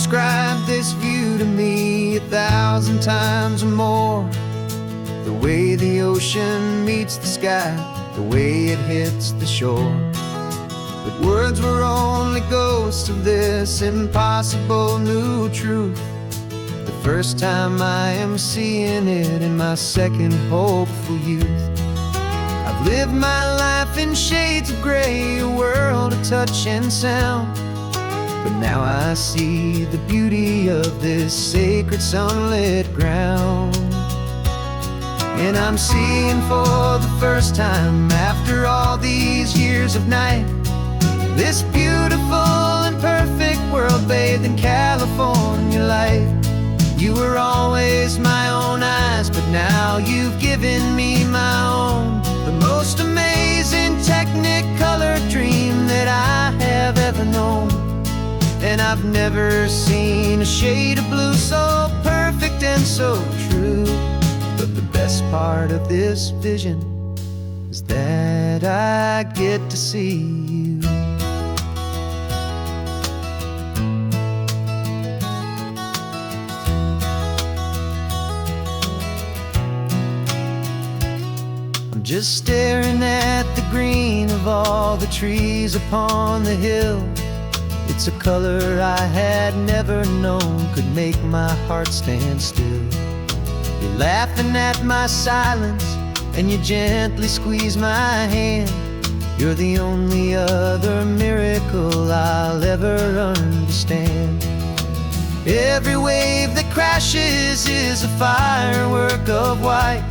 described this view to me 1,000 times or more. The way the ocean meets the sky, the way it hits the shore. But words were only ghosts of this impossible new truth. The first time I am seeing it in my second hopeful youth. I've lived my life in shades of gray, a world of touch and sound. But now I see the beauty of this sacred sunlit ground. And I'm seeing for the first time, after all these years of night, this beautiful and perfect world bathed in California light. You were always my own eyes, but now you've given me my own. The most amazing technicolor dream that I have ever known. And I've never seen a shade of blue so perfect and so true. But the best part of this vision is that I get to see you. I'm just staring at the green of all the trees upon the hill. It's a color I had never known could make my heart stand still. You're laughing at my silence, and you gently squeeze my hand. You're the only other miracle I'll ever understand. Every wave that crashes is a firework of white.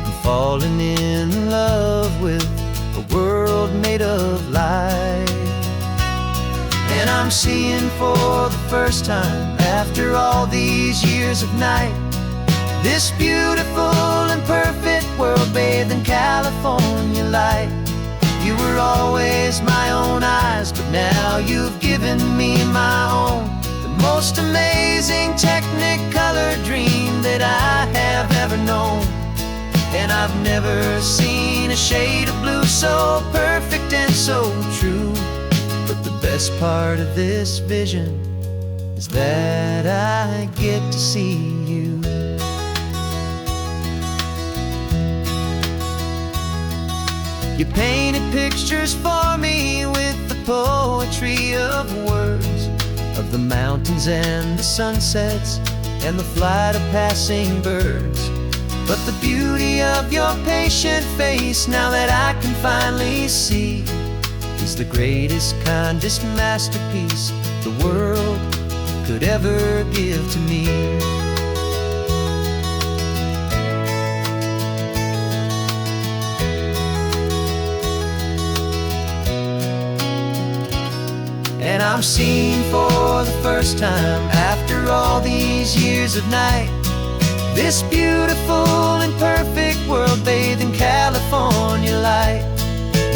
I'm falling in love with a world made of light. And I'm seeing for the first time, after all these years of night, this beautiful and perfect world bathed in California light. You were always my own eyes, but now you've given me my own. The most amazing technicolor dream that I have ever known. And I've never seen a shade of blue so perfect and so true. But the best part of this vision is that I get to see you. You painted pictures for me with the poetry of words, of the mountains and the sunsets and the flight of passing birds. But the beauty of your patient face, now that I can finally see, is the greatest, kindest masterpiece the world could ever give to me. And I'm seeing for the first time, after all these years of night, this beautiful and perfect world bathed in California light.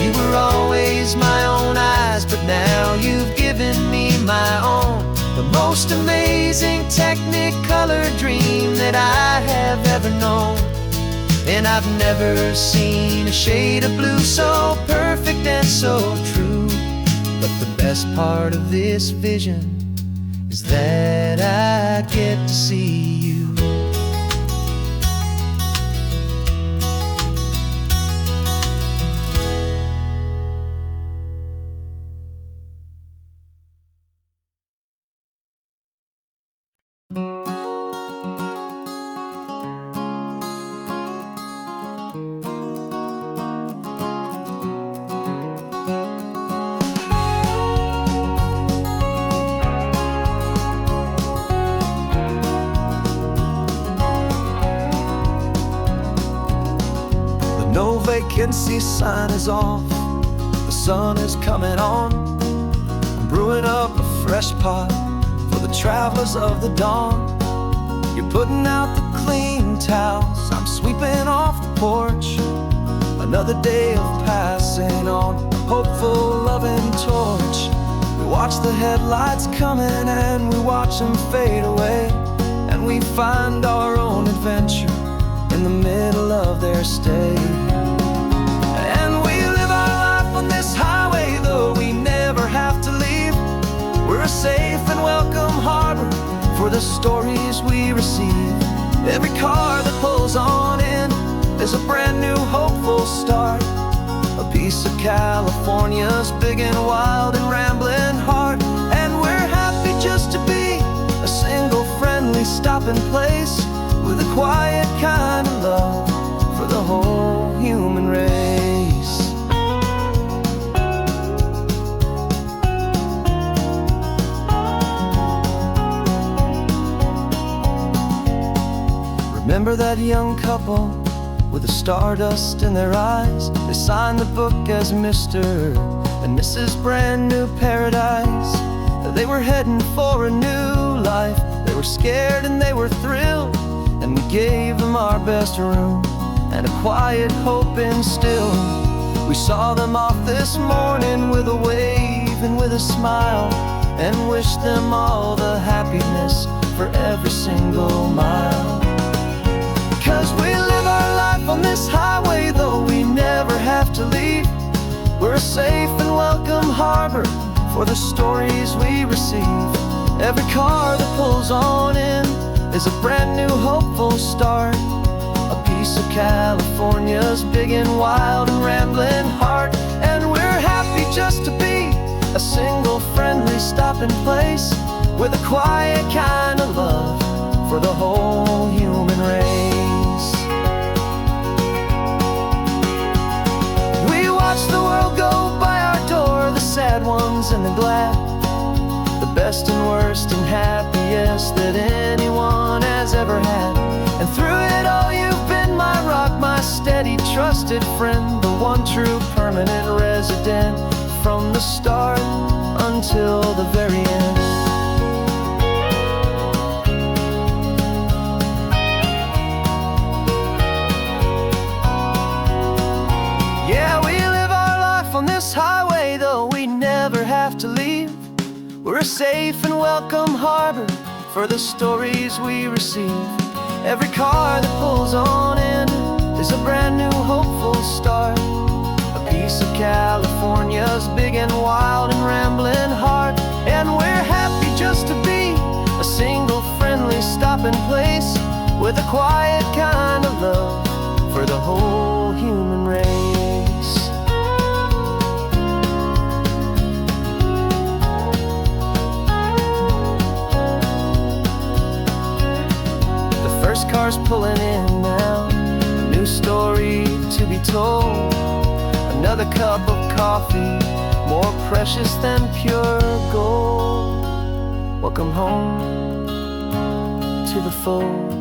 You were always my own eyes, but now you've given me my own. The most amazing technicolor dream that I have ever known. And I've never seen a shade of blue so perfect and so true. But the best part of this vision is that I get to see you. No vacancy sign is off, the sun is coming on. I'm brewing up a fresh pot for the travelers of the dawn. You're putting out the clean towels, I'm sweeping off the porch. Another day of passing on a hopeful, loving torch. We watch the headlights coming and we watch them fade away. And we find our own adventure in the middle of their stay. And we live our life on this highway, though we never have to leave. We're a safe and welcome heart the stories we receive. Every car that pulls on in is a brand new hopeful start. A piece of California's big and wild and rambling heart. And we're happy just to be a single friendly stopping place, with a quiet kind of love for the whole human race. Remember that young couple with the stardust in their eyes? They signed the book as Mr. and Mrs. Brand New Paradise. They were heading for a new life. They were scared and they were thrilled, and we gave them our best room and a quiet hope instilled. We saw them off this morning with a wave and with a smile, and wished them all the happiness for every single mile. 'Cause we live our life on this highway, though we never have to leave. We're a safe and welcome harbor for the stories we receive. Every car that pulls on in is a brand new hopeful start. A piece of California's big and wild and rambling heart. And we're happy just to be a single friendly stopping place, with a quiet kind of love for the whole human race. We watch the world go by our door, the sad ones and the glad, the best and worst and happiest that anyone has ever had. And through it all you've been my rock, my steady trusted friend, the one true permanent resident, from the start until the very end. Yeah, we live our life on this highway, though we never have to leave. We're a safe and welcome harbor for the stories we receive. Every car that pulls on in is a brand new hopeful start. A piece of California's big and wild and rambling heart. And we're happy just to be a single friendly stopping place, with a quiet kind of love for the whole human race. First car's pulling in now, a new story to be told. Another cup of coffee, more precious than pure gold. Welcome home to the fold.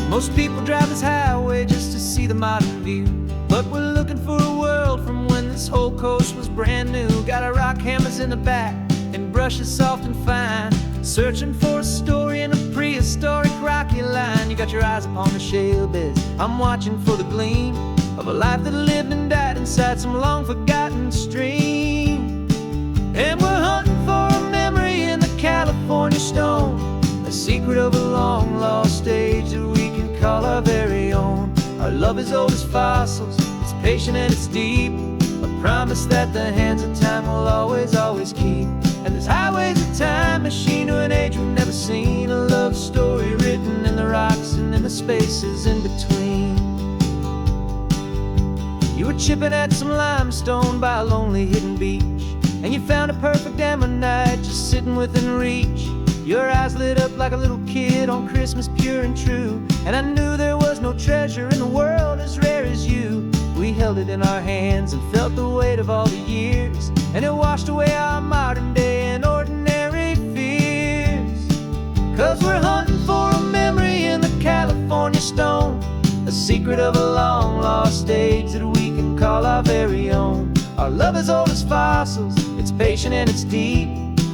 Most people drive this highway just to see the modern view, but we're looking for a world from when this whole coast was brand new. Got our rock hammers in the back and brushes soft and fine, searching for a story in a prehistoric rocky line. You got your eyes upon the shale beds, I'm watching for the gleam of a life that lived and died inside some long forgotten stream. And we're hunting for a memory in the California stone, a secret of a long lost age that we can call our very own. Our love is old as fossils, it's patient and it's deep, a promise that the hands of time will always, always keep. And this highway's a time machine to an age we've never seen, a love story written in the rocks and in the spaces in between. You were chipping at some limestone by a lonely hidden beach, and you found a perfect ammonite just sitting within reach. Your eyes lit up like a little kid on Christmas, pure and true, and I knew there was no treasure in the world as rare as you. We held it in our hands and felt the weight of all the years, and it washed away our modern day and ordinary fears. 'Cause we're hunting for a memory in the California stone, a secret of a long lost age that we can call our very own. Our love is old as fossils, it's patient and it's deep,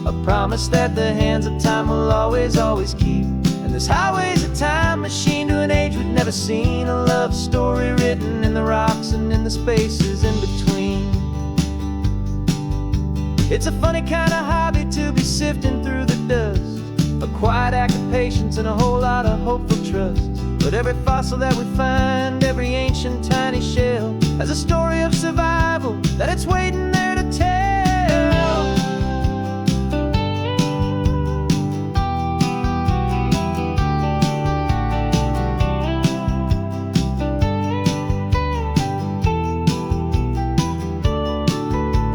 a promise that the hands of time will always, always keep. And this highway's a time machine to an age we've never seen. A love story written in the rocks and in the spaces in between. It's a funny kind of hobby to be sifting through the dust, a quiet act of patience and a whole lot of hopeful trust. But every fossil that we find, every ancient tiny shell, has a story of survival that it's waiting there to tell.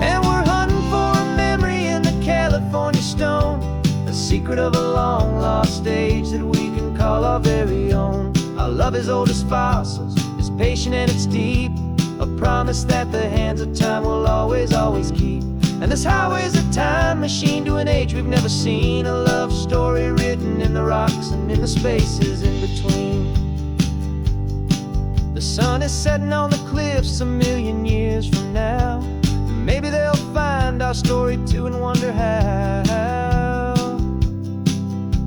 And we're hunting for a memory in the California stone, a secret of a long lost age that we can call our very own. Our love is old as fossils, it's patient and it's deep, a promise that the hands of time will always, always keep. And this highway's a time machine to an age we've never seen, a love story written in the rocks and in the spaces in between. The sun is setting on the cliffs a million years from now. Maybe they'll find our story too and wonder how.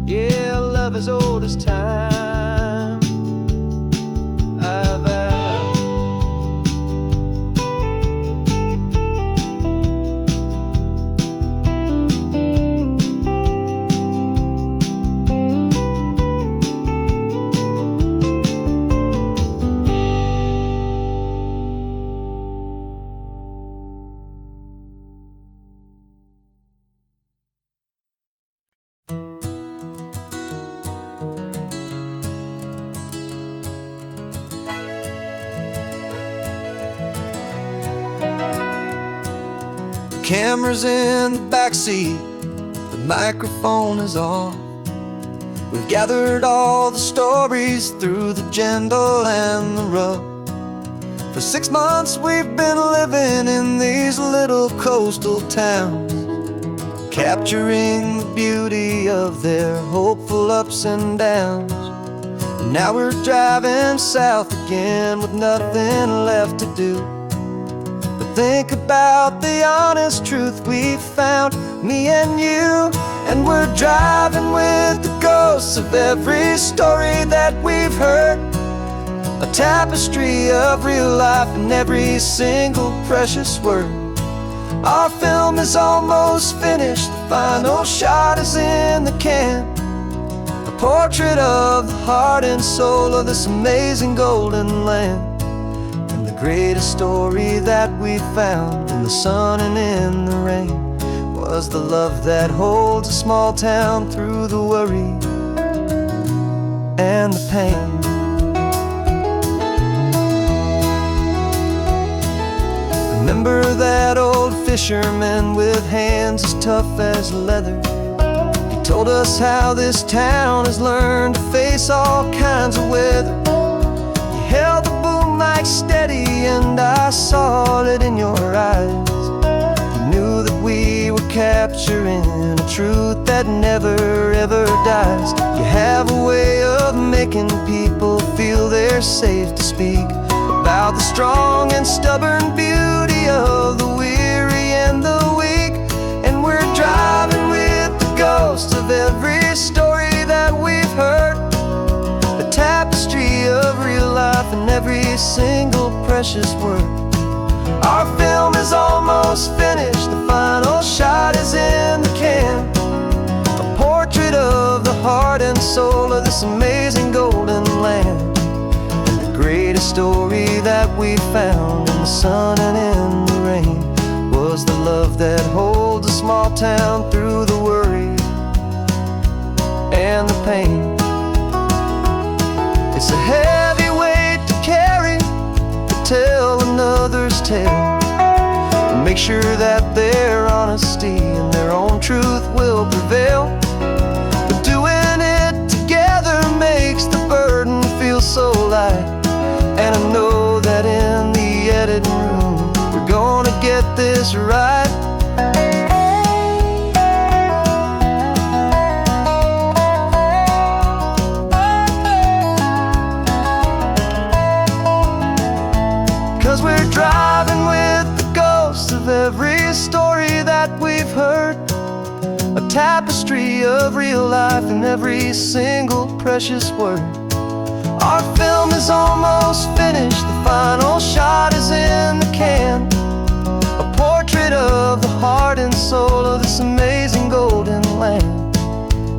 Yeah, love is old as time. Camera's in the backseat, the microphone is on. We've gathered all the stories through the gentle and the rough. For 6 months we've been living in these little coastal towns, capturing the beauty of their hopeful ups and downs. And now we're driving south again with nothing left to do. Think about the honest truth we found, me and you. And we're driving with the ghosts of every story that we've heard, a tapestry of real life in every single precious word. Our film is almost finished, the final shot is in the can, a portrait of the heart and soul of this amazing golden land. Greatest story that we found in the sun and in the rain was the love that holds a small town through the worry and the pain. Remember that old fisherman with hands as tough as leather? He told us how this town has learned to face all kinds of weather. You held the boom mic steady and I saw it in your eyes. You knew that we were capturing a truth that never ever dies. You have a way of making people feel they're safe to speak about the strong and stubborn beauty of the weary and the weak. And we're driving with the ghosts of every story that we've heard, a tapestry of real life in every single precious word. Our film is almost finished, the final shot is in the can, a portrait of the heart and soul of this amazing golden land. And the greatest story that we found in the sun and in the rain was the love that holds a small town through the worry and the pain. It's a heavy weight to carry, to tell another's tale, and make sure that their honesty and their own truth will prevail. But doing it together makes the burden feel so light. And I know that in the editing room we're gonna get this right. 'Cause we're driving with the ghosts of every story that we've heard, a tapestry of real life in every single precious word. Our film is almost finished, the final shot is in the can. A portrait of the heart and soul of this amazing golden land.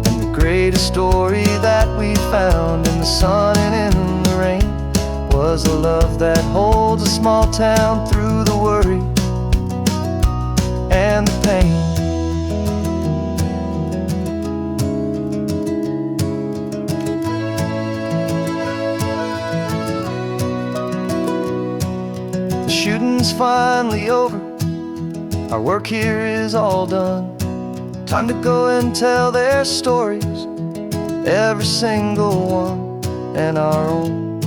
And the greatest story that we found in the sun and in the rain was a love that holds a small town through the worry and the pain. The shooting's finally over, our work here is all done. Time to go and tell their stories, every single one, and our own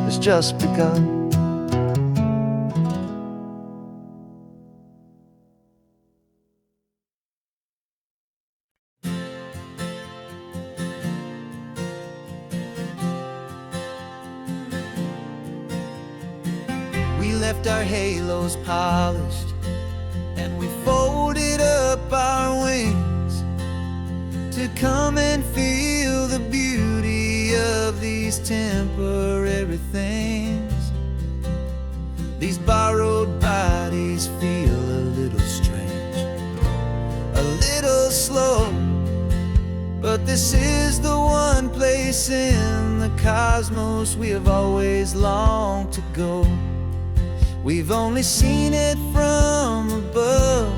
has just begun. We left our halos polished, and we folded up our wings to come and feel the beauty of these temporary things. These borrowed bodies feel a little strange, a little slow, but this is the one place in the cosmos we have always longed to go. We've only seen it from above,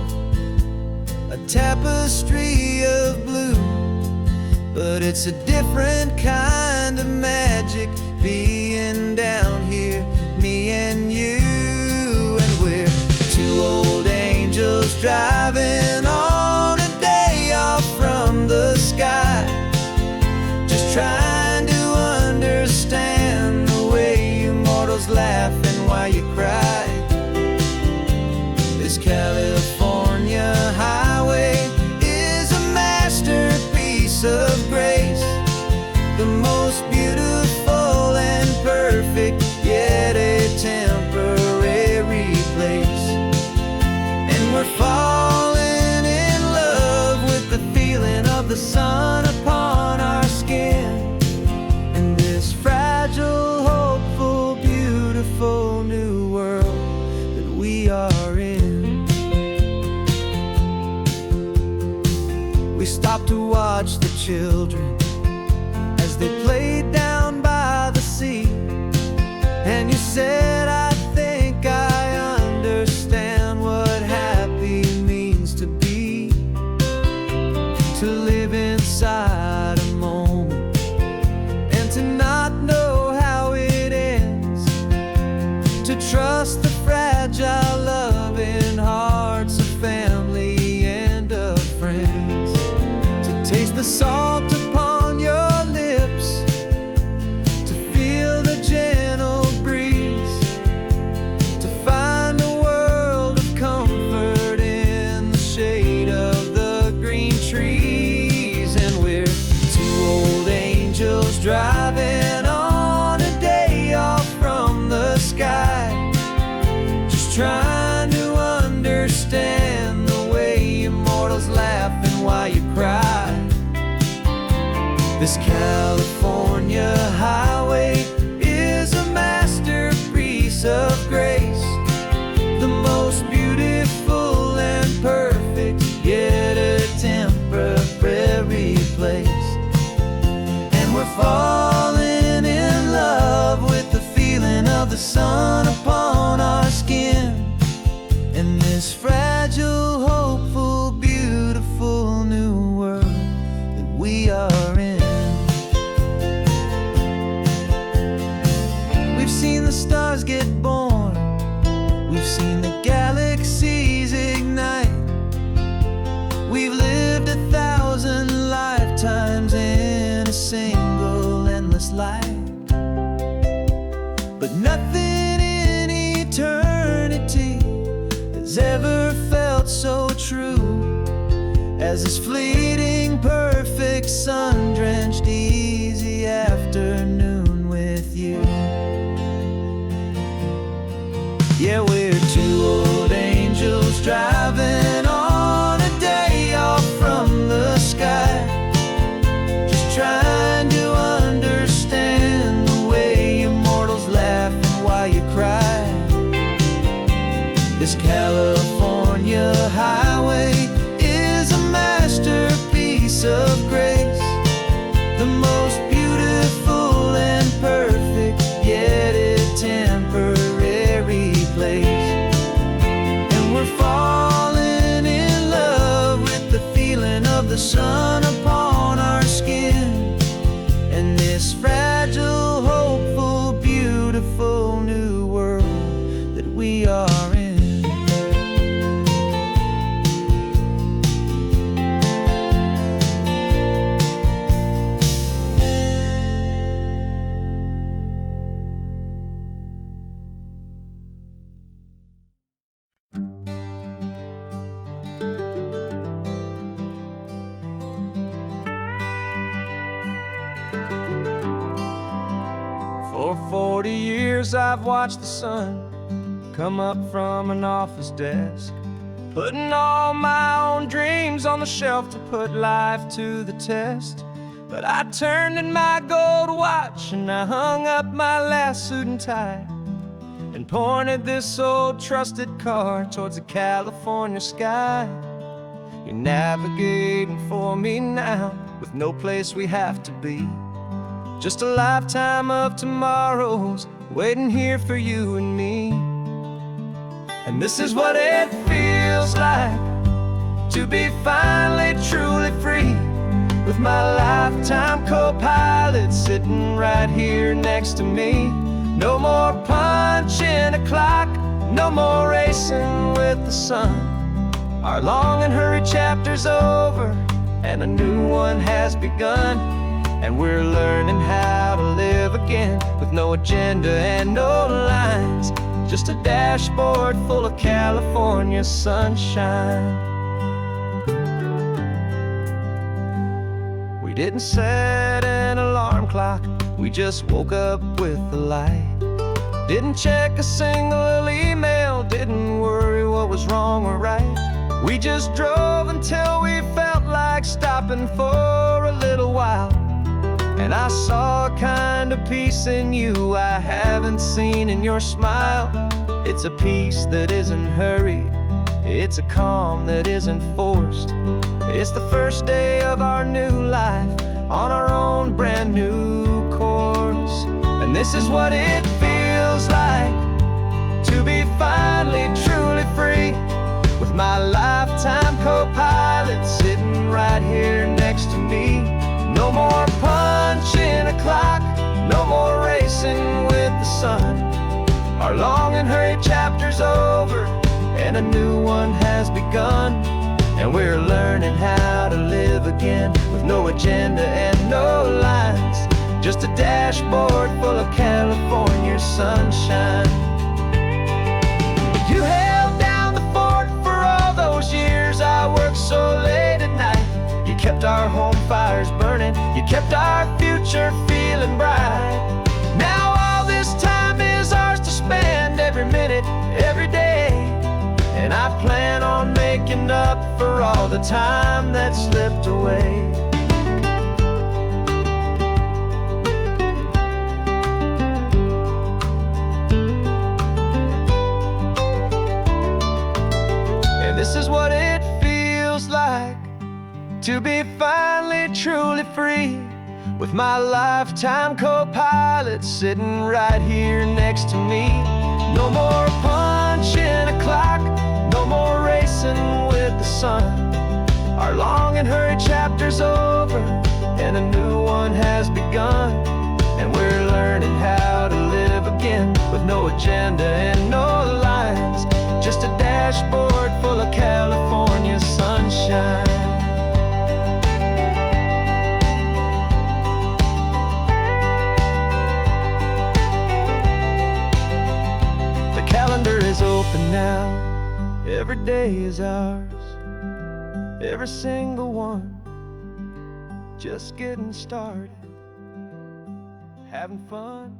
a tapestry of blue, but it's a different kind of magic being down here, me and you. And we're two old angels driving on a day off from the sky, just trying to understand the way you mortals laugh and why you cry. This California highway is a masterpiece of grace, the most beautiful and perfect, yet a temporary place. And we're falling in love with the feeling of the sun upon our skin, in this fragile, hopeful, beautiful new world that we are in. We stopped to watch the children as they played down by the sea, and you said, I think I understand what happy means to be, to live inside a moment and to not know how it ends, to trust the fragile loving hearts of family and of friends, to taste the salt upon your lips, to feel the gentle breeze, to find a world of comfort in the shade of the green trees. And we're two old angels driving on a day off from the sky, just trying to understand the way immortals laugh and why you cry. This California highway is a masterpiece of grace, the most beautiful and perfect, yet a temporary place. And we're falling in love with the feeling of the sun upon our skin, in this fragile, hopeful, beautiful new world that we are in. We've seen the stars get born, we've seen the galaxies ignite, we've lived 1,000 lifetimes in a single endless life, but nothing in eternity has ever felt so true as this fleeting, perfect, sun-drenched, easy afternoon with you. Yeah, we're two old angels driving on a day off why you cry. This California highway is a masterpiece of grace, the most beautiful and perfect, yet a temporary place. And we're falling in love with the feeling of the sun upon our skin, and this fragile, hopeful, beautiful new world that we are in. For 40 years I've watched the sun come up from an office desk, putting all my own dreams on the shelf to put life to the test. But I turned in my gold watch and I hung up my last suit and tie, and pointed this old trusted car towards the California sky. You're navigating for me now, with no place we have to be, just a lifetime of tomorrows waiting here for you and me. And this is what it feels like to be finally truly free, with my lifetime co-pilot sitting right here next to me. No more punching a clock, no more racing with the sun. Our long and hurried chapter's over, and a new one has begun. And we're learning how to live again, with no agenda and no lines, just a dashboard full of California sunshine. We didn't set an alarm clock, we just woke up with the light. Didn't check a single email, didn't worry what was wrong or right. We just drove until we felt like stopping for a little while. And I saw a kind of peace in you I haven't seen in your smile. It's a peace that isn't hurried, it's a calm that isn't forced. It's the first day of our new life on our own brand new course. And this is what it feels like to be finally truly free, with my lifetime co-pilot sitting right here next to me. No more punching a clock, no more racing with the sun. Our long and hurried chapter's over, and a new one has begun. And we're learning how to live again, with no agenda and no lines, just a dashboard full of California sunshine. You held down the fort for all those years I worked so late at night. You kept our home fires burning, you kept our future feeling bright. Now all this time is ours to spend, every minute, every day. And I plan on making up for all the time that slipped away. And this is what it feels like to be finally truly free, with my lifetime co-pilot sitting right here next to me. No more punching a clock, no more racing with the sun. Our long and hurried chapter's over, and a new one has begun. And we're learning how to live again, with no agenda and no lines, just a dashboard full of California sunshine. Calendar is open now, every day is ours, every single one, just getting started, having fun.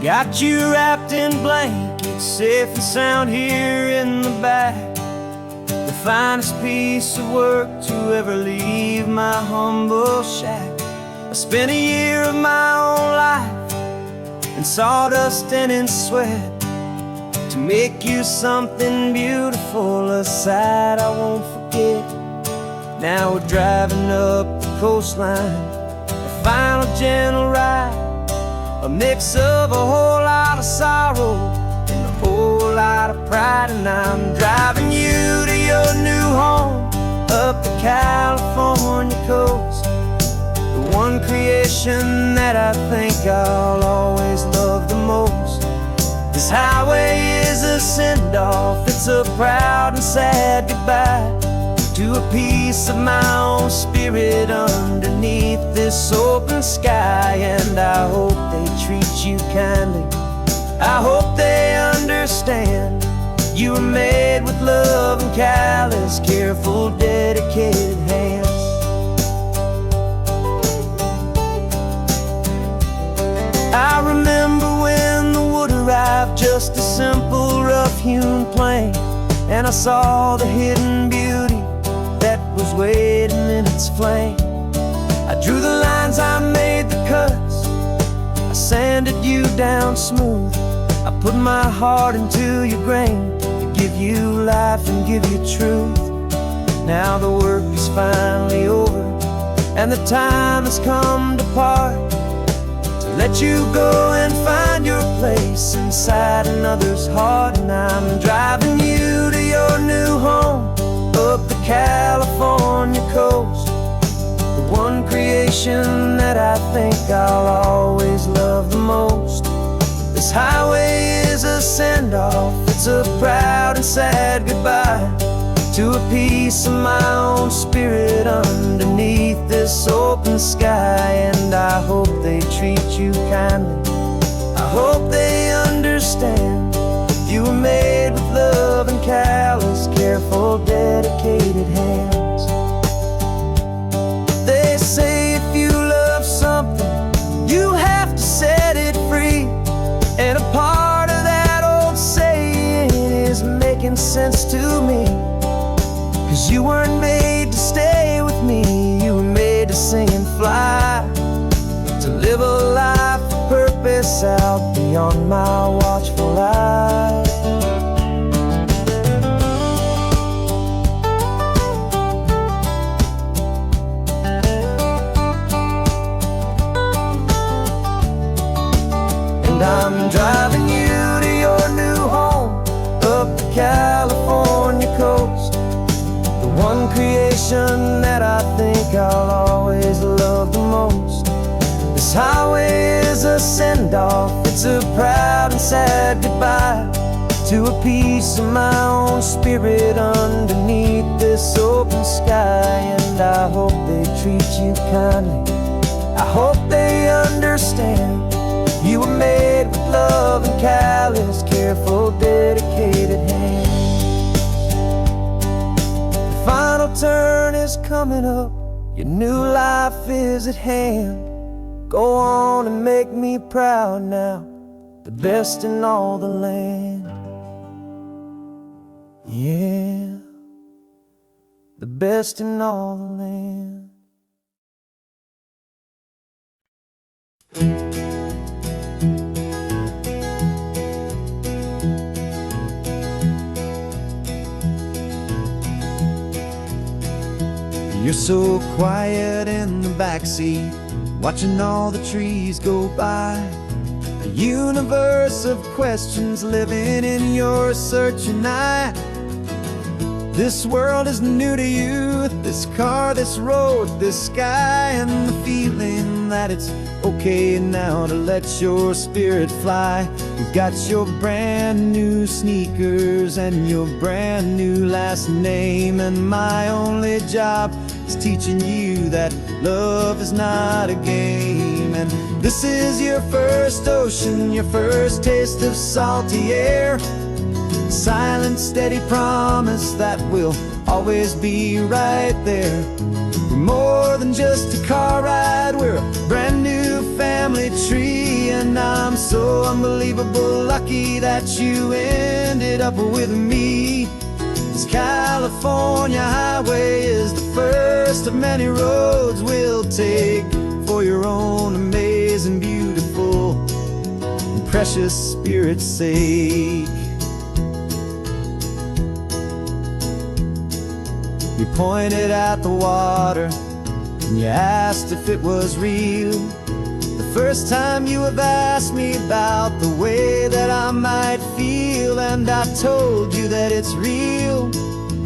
Got you wrapped in blankets, safe and sound here in the back. The finest piece of work to ever leave my humble shack. I spent a year of my own life in sawdust and in sweat to make you something beautiful, a sight I won't forget. Now we're driving up the coastline, a final gentle ride, a mix of a whole lot of sorrow and a whole lot of pride. And I'm driving you to your new home up the California coast, the one creation that I think I'll always love the most. This highway is a send-off, it's a proud and sad goodbye to a piece of my own spirit underneath this open sky. And I hope they treat you kindly, I hope they understand you were made with love and callous, careful, dedicated hands. I remember when the wood arrived, just a simple rough-hewn plank, and I saw the hidden beauty that was waiting in its flame. I drew the lines, I made the cuts, I sanded you down smooth. I put my heart into your grain to give you life and give you truth. Now the work is finally over and the time has come to part, to let you go and find your place inside another's heart. And I'm driving you to your new home up the California coast, the one creation that I think I'll always love the most. This highway is a send-off, it's a proud and sad goodbye to a piece of my own spirit underneath this open sky. And I hope they treat you kindly, I hope they understand you were made with love and callous, careful, dedicated hands. They say if you love something, you have to set it free. And a part of that old saying is making sense to me, 'cause you weren't made to stay with me, you were made to sing and fly, to live a life of purpose out beyond my watchful eye. And I'm driving you to your new home up the California coast, the one creation that I think I'll always love the most. This highway is a send-off, it's a proud and sad goodbye to a piece of my own spirit underneath this open sky. And I hope they treat you kindly, I hope they understand you were made with love and callous, careful, dedicated hands. The final turn is coming up, your new life is at hand. Go on and make me proud now, the best in all the land. Yeah, the best in all the land. You're so quiet in the backseat, watching all the trees go by. A universe of questions living in your searching eye. This world is new to you, this car, this road, this sky, and the feeling that it's okay now to let your spirit fly. You've got your brand new sneakers and your brand new last name, and my only job is teaching you that love is not a game. And this is your first ocean, your first taste of salty air, silent, steady promise that we'll always be right there. We're more than just a car ride, we're a brand new family tree, And I'm so unbelievable lucky that you ended up with me. This California highway is the first of many roads we'll take for your own amazing, beautiful, and precious spirit's sake. You pointed at the water and you asked if it was real. The first time you have asked me about the way that I might feel, and I told you that it's real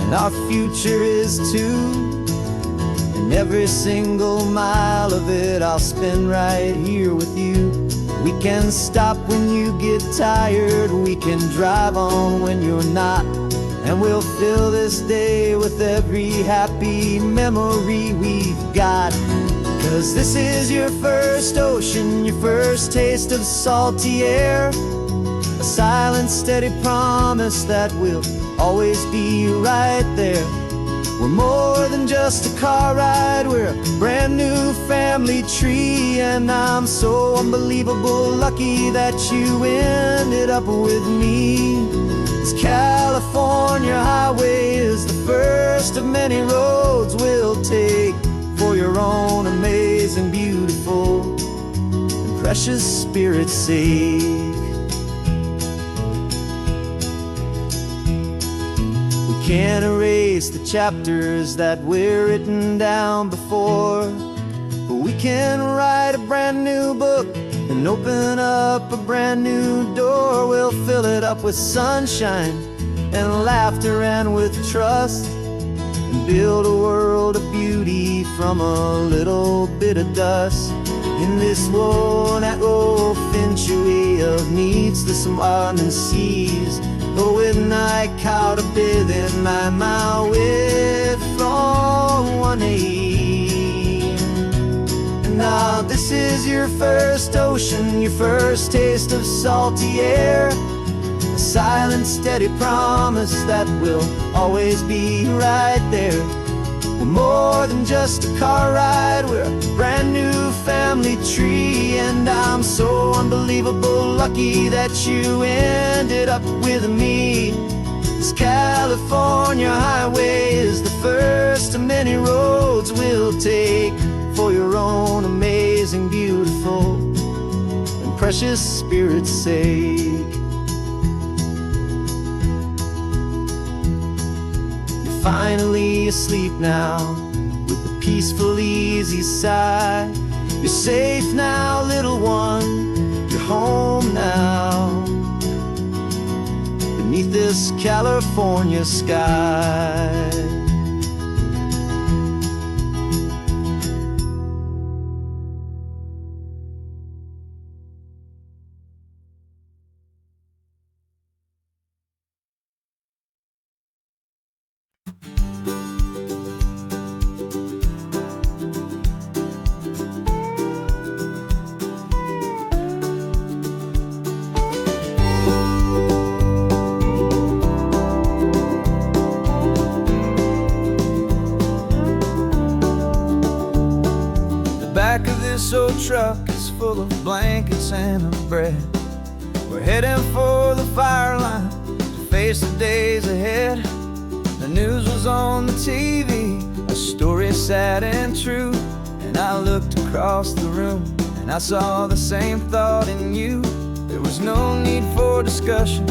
and our future is too. And every single mile of it I'll spend right here with you. We can stop when you get tired, we can drive on when you're not, and we'll fill this day with every happy memory we've got. 'Cause this is your first ocean, your first taste of salty air, a silent, steady promise that we'll always be right there. We're more than just a car ride, we're a brand new family tree. And I'm so unbelievable lucky that you ended up with me. This California highway is the first of many roads we'll take for your own amazing, beautiful, and precious spirit's sake. We can't erase the chapters that we're written down before, but we can write a brand new book and open up a brand new door. We'll fill it up with sunshine and laughter and with trust, and build a world of beauty from a little bit of dust. In this world that finch-way of needs the smiling seas, going I caught a bit in my way from one aid. Now this is your first ocean, your first taste of salty air, a silent, steady promise that we'll always be right there. We're more than just a car ride, we're a brand new family tree. And I'm so unbelievable lucky that you ended up with me. This California highway is the first of many roads we'll take for your own amazing, beautiful, and precious spirit's sake. You're finally asleep now with a peaceful, easy sigh. You're safe now, little one, you're home now, beneath this California sky. Back of this old truck is full of blankets and of bread. We're heading for the fire line to face the days ahead. The news was on the TV, a story sad and true. And I looked across the room and I saw the same thought in you. There was no need for discussion,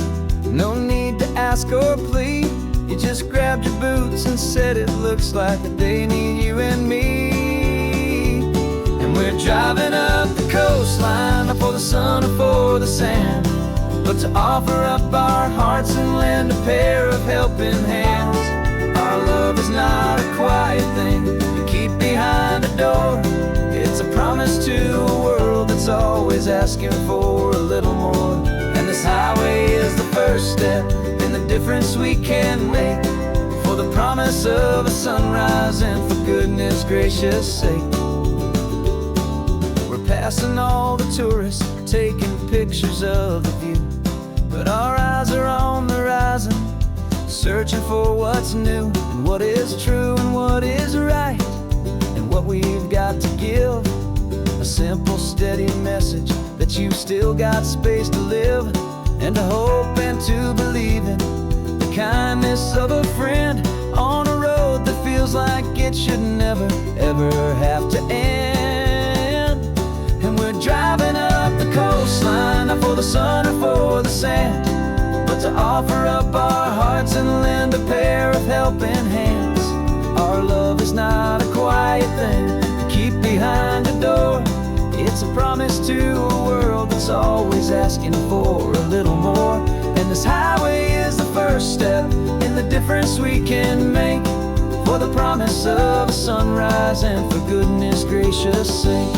no need to ask or plead. You just grabbed your boots and said it looks like they need you and me. We're driving up the coastline, not for the sun or for the sand, but to offer up our hearts and lend a pair of helping hands. Our love is not a quiet thing you keep behind a door. It's a promise to a world that's always asking for a little more. And this highway is the first step in the difference we can make, for the promise of a sunrise and for goodness gracious sake. Passing all the tourists, taking pictures of the view, but our eyes are on the horizon, searching for what's new and what is true and what is right, and what we've got to give. A simple, steady message that that you've still got space to live, and to hope and to believe in the kindness of a friend on a road that feels like it should never, ever have to end. And we're driving up the coastline, not for the sun or for the sand, but to offer up our hearts and lend a pair of helping hands. Our love is not a quiet thing to keep behind a door. It's a promise to a world that's always asking for a little more. And this highway is the first step in the difference we can make, for the promise of a sunrise and for goodness gracious sake.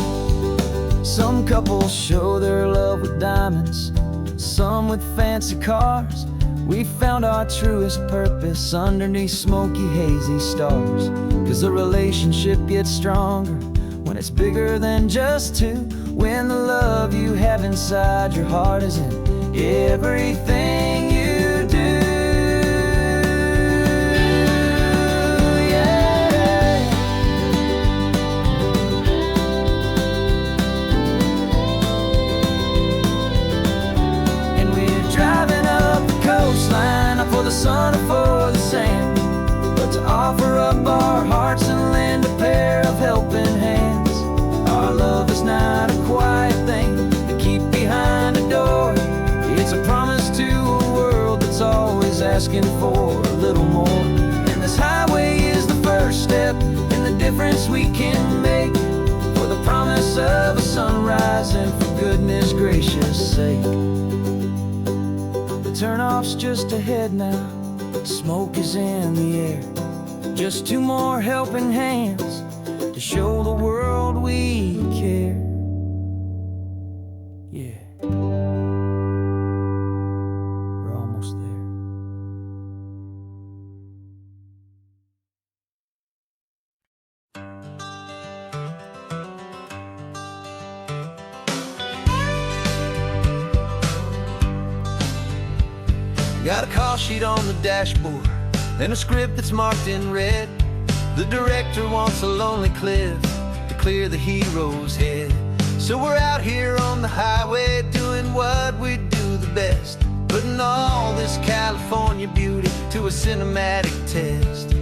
Some couples show their love with diamonds, some with fancy cars. We found our truest purpose underneath smoky, hazy stars. 'Cause the relationship gets stronger when it's bigger than just two, when the love you have inside your heart is in everything you do. Yeah. And we're driving up the coastline, not for the sun or for the sand, but to offer up our hearts and lend a pair of helping hands. Our love is not a quiet thing to keep behind a door. It's a promise to a world that's always asking for a little more. And this highway is the first step in the difference we can make, for the promise of a sunrise and for goodness gracious sake. The turnoff's just ahead now, smoke is in the air. Just two more helping hands to show the world we care. Yeah, we're almost there. Got a call sheet on the dashboard and a script that's marked in red. The director wants a lonely cliff to clear the hero's head. So we're out here on the highway doing what we do the best, putting all this California beauty to a cinematic test.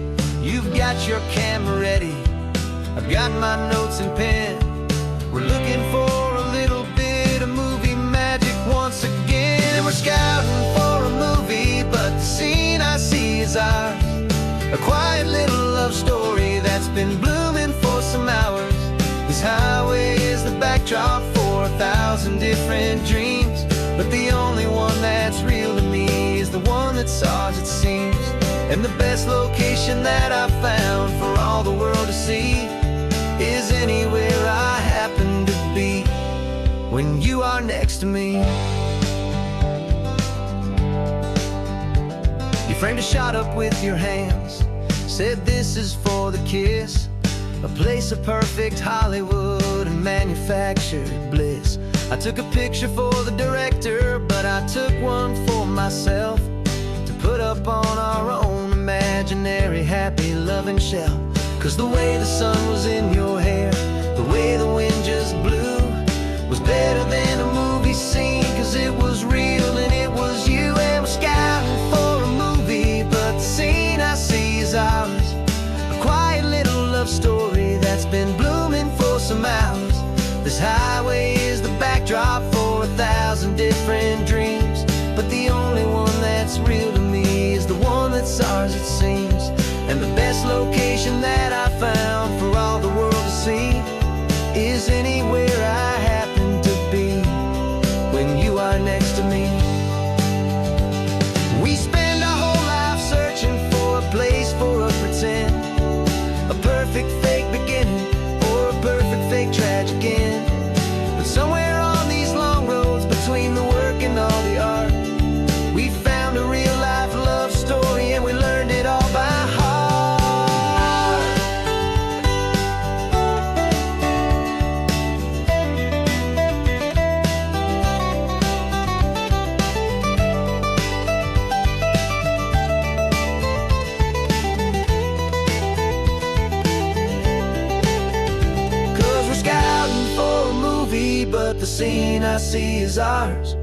You've got your camera ready, I've got my notes and pen. We're looking for a little bit of movie magic once again. And we're scouting for a movie, but the scene I see is ours. A quiet little love story that's been blooming for some hours. This highway is the backdrop for 1,000 different dreams, but the only one that's real to me is the one that's ours, it seems. And the best location that I've found for all the world to see is anywhere I happen to be when you are next to me. You framed a shot up with your hands, said this is for the kiss, a place of perfect Hollywood and manufactured bliss. I took a picture for the director, but I took one for myself to put up on our own imaginary happy loving shelf. 'Cause the way the sun was in your hair, the way the wind just blew, was better than a movie scene, 'cause it was real and it was you. And we're scouting for a movie, but the scene I see is ours. A quiet little love story that's been blooming for some hours. This highway is the backdrop for 1,000 different dreams, but the only one that's real to me is the one that's ours, it seems. And the best location that I found for all the world to see is anywhere I happen to be when you are next the scene I see is ours.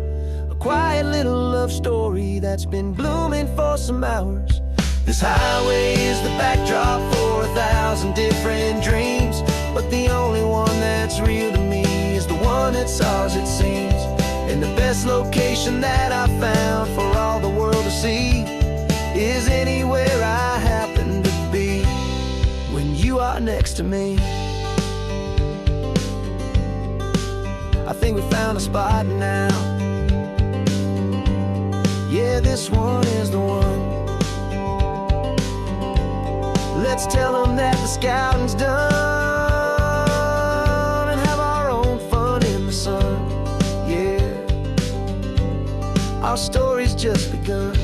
A quiet little love story that's been blooming for some hours. This highway is the backdrop for 1,000 different dreams, but the only one that's real to me is the one that's ours, it seems. And the best location that I found for all the world to see is anywhere I happen to be when you are next to me. I think we found a spot now. Yeah, this one is the one. Let's tell them that the scouting's done and have our own fun in the sun. Yeah, our story's just begun.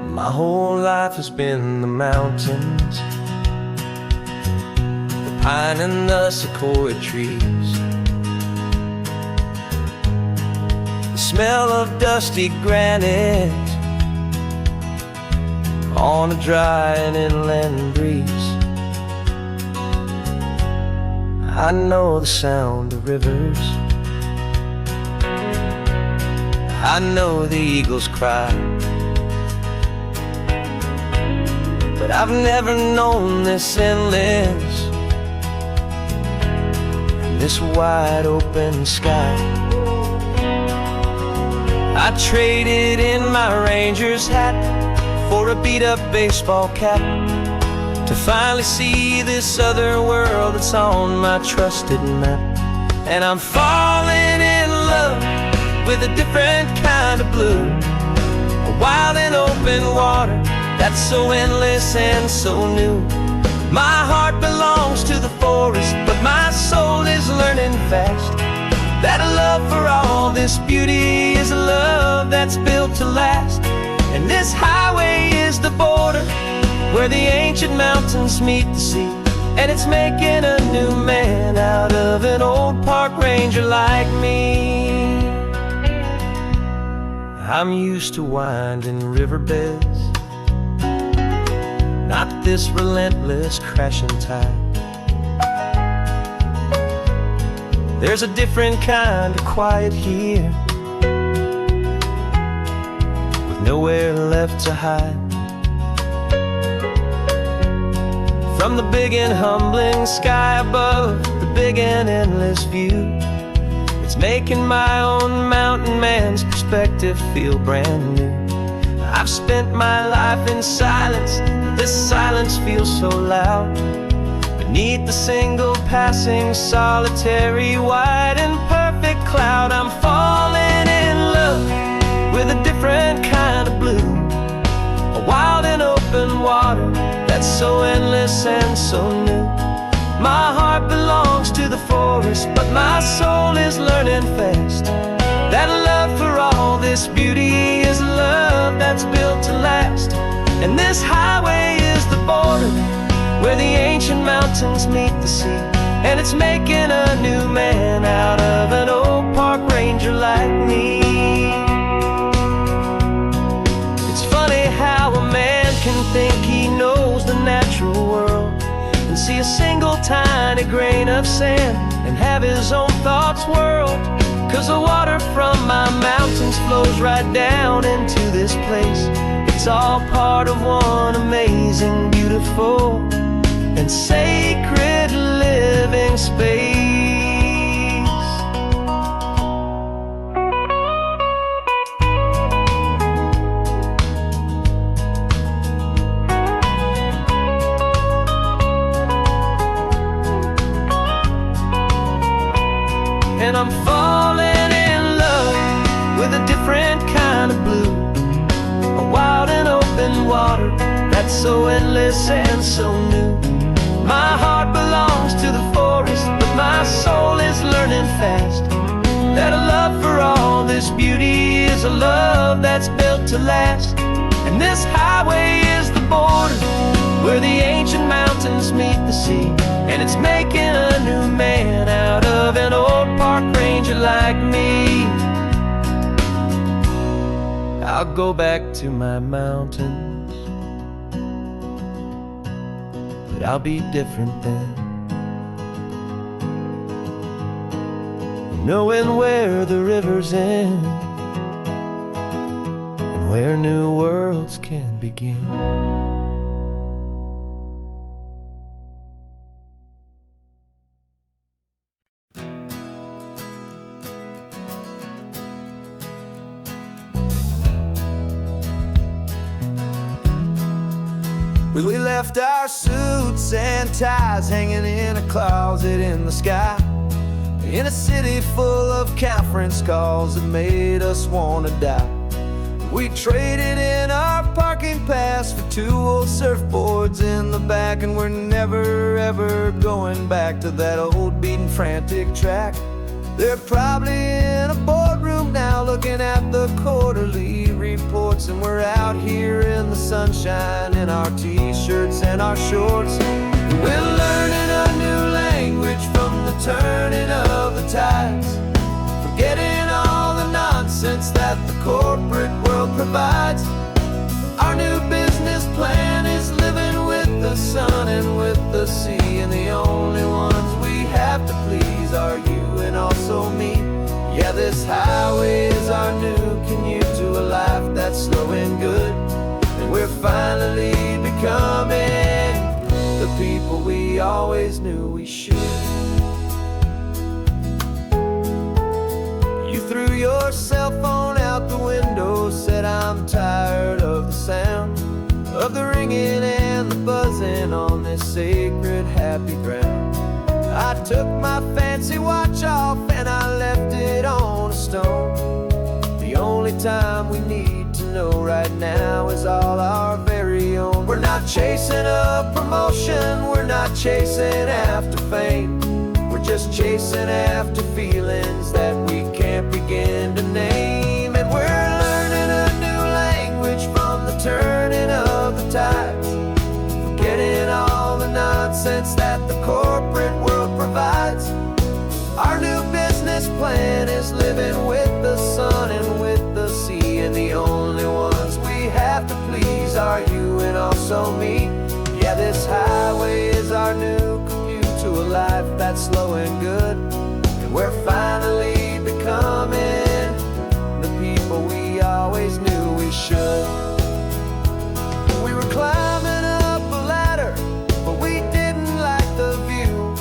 My whole life has been the mountains, the pine and the sequoia trees, the smell of dusty granite on a dry and inland breeze. I know the sound of rivers, I know the eagles cry, but I've never known this endless and this wide open sky. I traded in my Ranger's hat for a beat-up baseball cap to finally see this other world that's on my trusted map. And I'm falling in love with a different kind of blue, a wild and open water that's so endless and so new. My heart belongs to the forest, but my soul is learning fast that a love for all this beauty is a love that's built to last. And this highway is the border where the ancient mountains meet the sea, and it's making a new man out of an old park ranger like me. I'm used to winding riverbeds, not this relentless crashing tide. There's a different kind of quiet here, with nowhere left to hide. From the big and humbling sky above, the big and endless view, it's making my own mountain man's perspective feel brand new. I've spent my life in silence, this silence feels so loud. Beneath the single passing solitary white and perfect cloud, I'm falling in love with a different kind of blue, a wild and open water that's so endless and so new. My heart belongs to the forest, but my soul is learning fast that love for all this beauty is love that's built to last. And this highway is the border where the ancient mountains meet the sea, and it's making a new man out of an old park ranger like me. It's funny how a man can think he knows the natural world and see a single tiny grain of sand and have his own thoughts whirled. 'Cause the water from my mountains flows right down into this place. It's all part of one amazing, beautiful, and sacred living space. And I'm falling in love with a different kind of blue, a wild and open water that's so endless and so new. My heart belongs to the forest, but my soul is learning fast that a love for all this this beauty is a love that's built to last. And this highway is the border where the ancient mountains meet the sea. And it's making a new man out of an old park ranger like me. I'll go back to my mountains, but I'll be different then, knowing where the rivers end and where new worlds can begin. We left our suits and ties hanging in a closet in the sky, in a city full of conference calls that made us wanna die. We traded in our parking pass for 2 old surfboards in the back, and we're never ever going back to that old beaten frantic track. They're probably in a boardroom now looking at the quarterly reports, and we're out here in the sunshine in our t-shirts and our shorts. We're learning a new language from the turning of the tides, forgetting all the nonsense that the corporate world provides. Our new business plan is living with the sun and with the sea, and the only ones we have to please are you and also me. Yeah, this highway is our new commute to a life that's slow and good, and we're finally becoming the people we always knew we should. You threw your cell phone out the window, said I'm tired of the sound of the ringing and the buzzing on this sacred happy ground. I took my fancy watch off and I left it on a stone. The only time we need to know right now is all our very own. We're not chasing a promotion, we're not chasing after fame, we're just chasing after feelings that we can't begin to name. And we're learning a new language from the turning of the tides, forgetting all the nonsense that the corporate world provides. Our new business plan is living with the sun and with the sea, and the only ones we have to please are you and also me. Yeah, this highway is our new commute to a life that's slow and good, and we're finally becoming the people we always knew we should. We were climbing up a ladder, but we didn't like the view.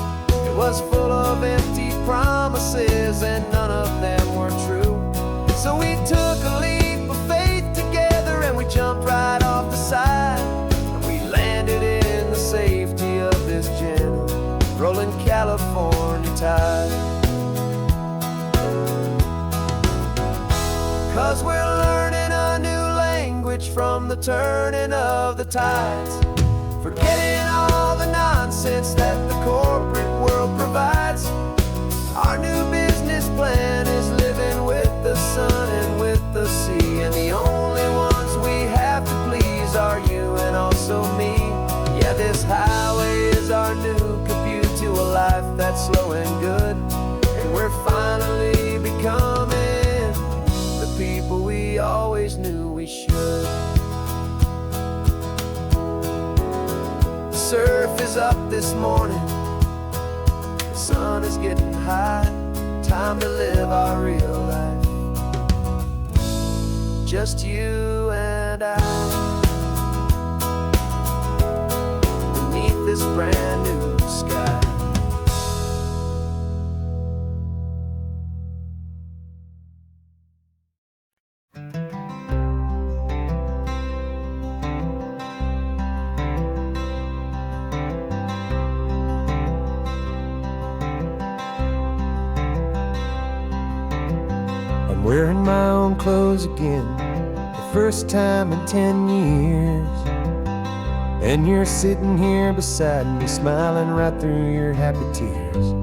It was full of empty promises and none of them were true. So we took a leap of faith together and we jumped right off the side, and we landed in the safety of this gentle rolling California tide. 'Cause we're learning a new language from the turning of the tides, forgetting all the nonsense that the corporate world provides. Our new business plan is living with the sun and with the sea, and the only ones we have to please are you and also me. Yeah, this highway is our new commute to a life that's slow and good, and we're finally becoming the people we always knew we should. The surf is up this morning, the sun is getting high, time to live our real life, just you and I, beneath this brand new sky. Wearing my own clothes again, the first time in 10 years. And you're sitting here beside me, smiling right through your happy tears.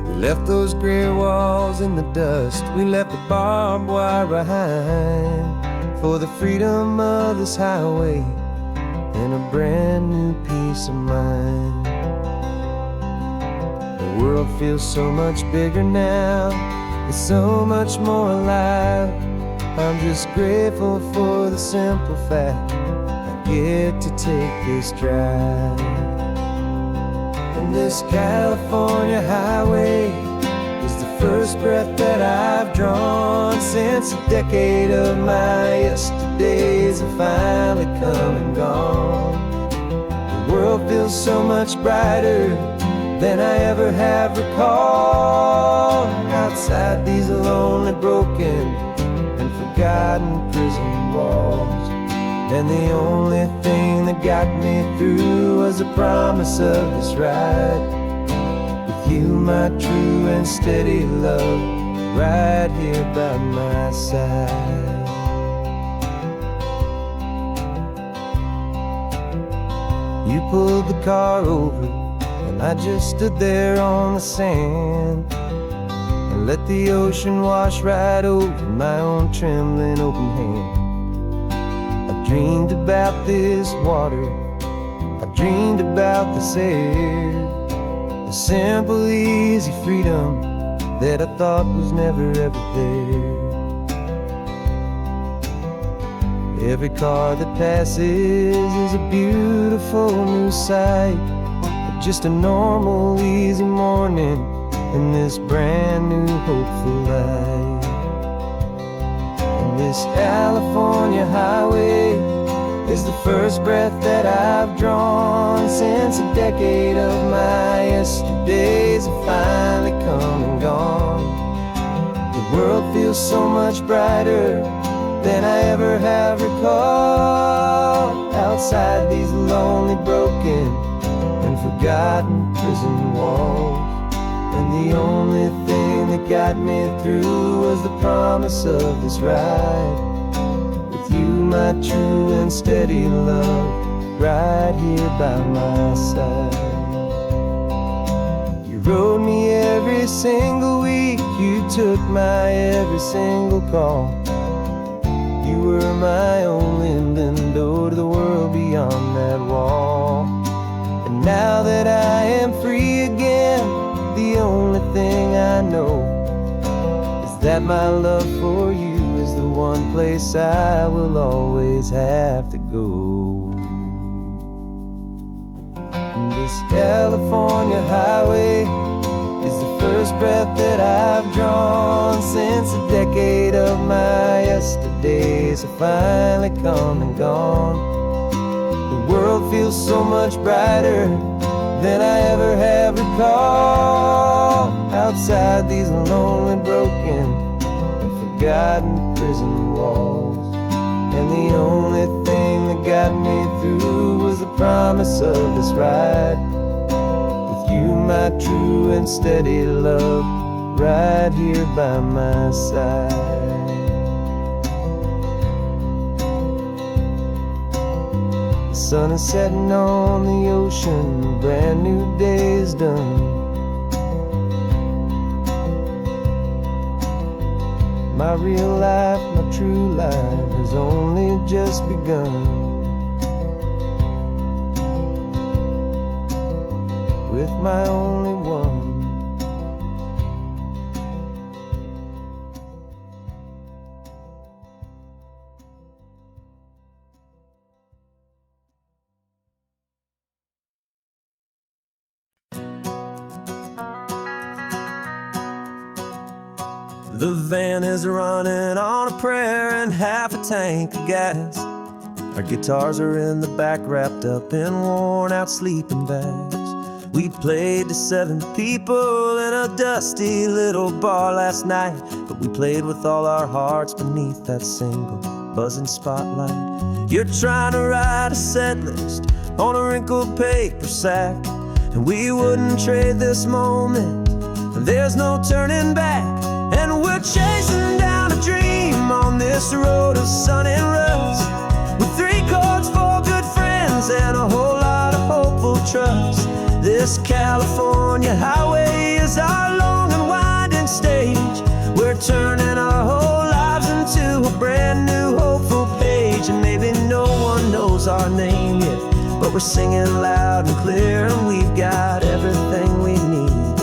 We Left those gray walls in the dust, we left the barbed wire behind, for the freedom of this highway and a brand new peace of mind. The world feels so much bigger now, it's so much more alive. I'm just grateful for the simple fact I get to take this drive. And this California highway is the first breath that I've drawn since a decade of my yesterdays have finally come and gone. The world feels so much brighter than I ever have recalled. Outside these lonely, broken, and forgotten prison walls, and the only thing that got me through was the promise of this ride with you, my true and steady love, right here by my side. You pulled the car over, and I just stood there on the sand and let the ocean wash right over my own trembling open hand. I dreamed about this water, I dreamed about this air, the simple, easy freedom that I thought was never ever there. Every car that passes is a beautiful new sight, just a normal, easy morning in this brand new, hopeful life. And this California highway is the first breath that I've drawn since a decade of my yesterdays have finally come and gone. The world feels so much brighter than I ever have recalled. Outside these lonely, broken, and forgotten prison walls, and the only thing that got me through was the promise of this ride with you, my true and steady love, right here by my side. You rode me every single week, you took my every single call. You were my only window to the world beyond that wall. And now that I am free again, the only thing I know is that my love for you is the one place I will always have to go. And this California highway is the first breath that I've drawn since a decade of my yesterdays have finally come and gone. The world feels so much brighter than I ever have recalled. Outside these lonely, broken, and forgotten prison walls, and the only thing that got me through was the promise of this ride with you, my true and steady love, right here by my side. The sun is setting on the ocean, a brand new day is done. My real life, my true life has only just begun. With my only one. The van is running on a prayer and half a tank of gas. Our guitars are in the back, wrapped up in worn out sleeping bags. We played to 7 people in a dusty little bar last night, but we played with all our hearts beneath that single buzzing spotlight. You're trying to write a set list on a wrinkled paper sack, and we wouldn't trade this moment, and there's no turning back. And we're chasing down a dream on this road of sun and rust, with 3 chords, 4 good friends, and a whole lot of hopeful trust. This California highway is our long turning our whole lives into a brand new hopeful page. And maybe no one knows our name yet, but we're singing loud and clear, and we've got everything we need,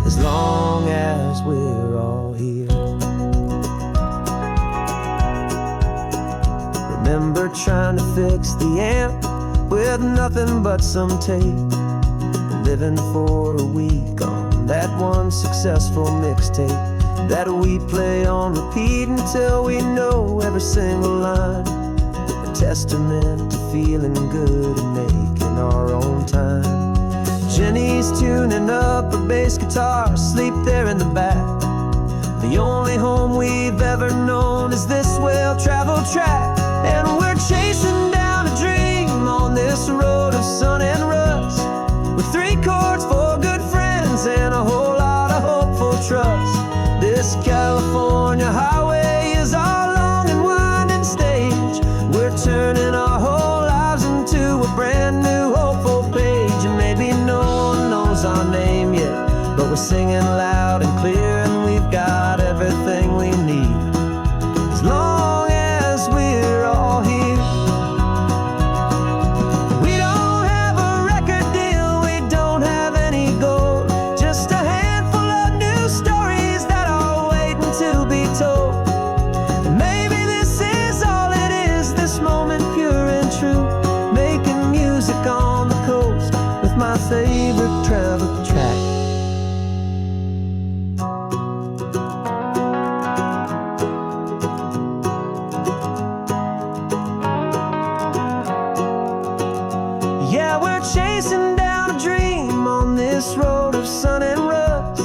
as long as we're all here. Remember trying to fix the amp with nothing but some tape, living for a week on that one successful mixtape that we play on repeat until we know every single line. A testament to feeling good and making our own time. Jenny's tuning up her bass guitar, asleep there in the back. The only home we've ever known is this well-traveled track, and we're chasing down a dream on this road of sun and rust, with 3 chords, 4 good friends, and a whole lot of hopeful trust. This California highway is our long and winding stage. We're turning our whole lives into a brand new hopeful page. And maybe no one knows our name yet, but we're singing loud and clear, and we've got everything we need, as long as we're all here. We don't have a record deal, we don't have any gold, just a handful of new stories that are waiting to be told. And maybe this is all it is, this moment pure and true, making music on the coast with my favorite travel track. Yeah, we're chasing down a dream on this road of sun and rust,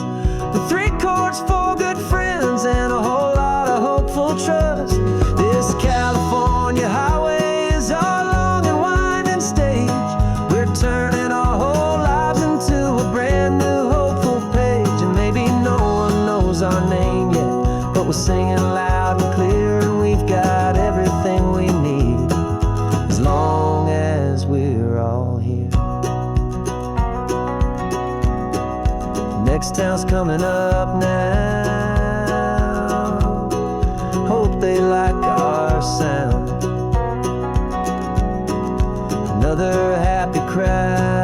with 3 chords, 4 good friends, and a whole lot of hopeful trust. This California highway is our long and winding stage. We're turning our whole lives into a brand new hopeful page. And maybe no one knows our name yet, but we're singing loud and clear, and we've got everything we need, as long as we're all here. Next town's coming up now, hope they like our sound. Another happy crowd,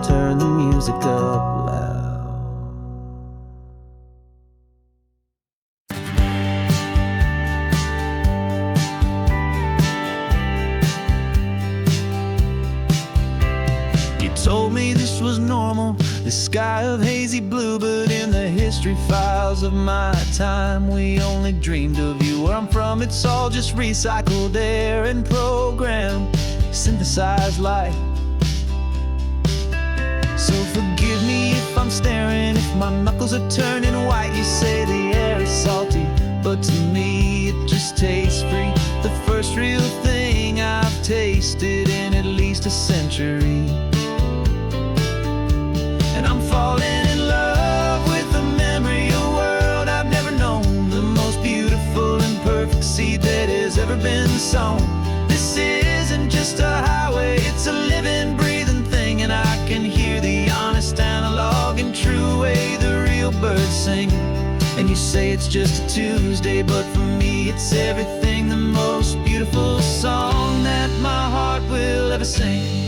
turn the music up loud. You told me this was normal, the sky of hazy blue, but in the history files of my time, we only dreamed of you. Where I'm from, it's all just recycled air and programmed, synthesized light. So forgive me if I'm staring, if my knuckles are turning white. You say the air is salty, but to me it just tastes free. The first real thing I've tasted in at least a century. And I'm falling in love with the memory of a world I've never known, the most beautiful and perfect seed that has ever been sown. This isn't just a highway, it's a living, breathing thing, and I can hear the honest analog and true way the real birds sing. And you say it's just a Tuesday, but for me it's everything, the most beautiful song that my heart will ever sing.